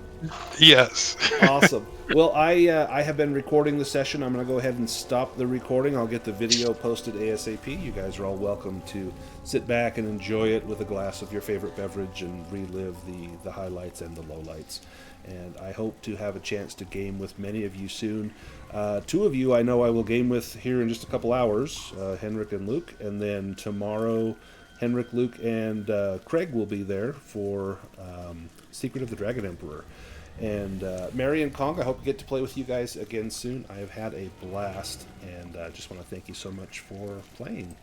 Yes. Awesome. Well, I have been recording the session. I'm going to go ahead and stop the recording. I'll get the video posted ASAP. You guys are all welcome to sit back and enjoy it with a glass of your favorite beverage and relive the highlights and the lowlights. And I hope to have a chance to game with many of you soon. 2 of you I know I will game with here in just a couple hours, Henrik and Luke. And then tomorrow, Henrik, Luke, and Craig will be there for Secret of the Dragon Emperor. And Mary and Kong, I hope to get to play with you guys again soon. I have had a blast, and I just want to thank you so much for playing.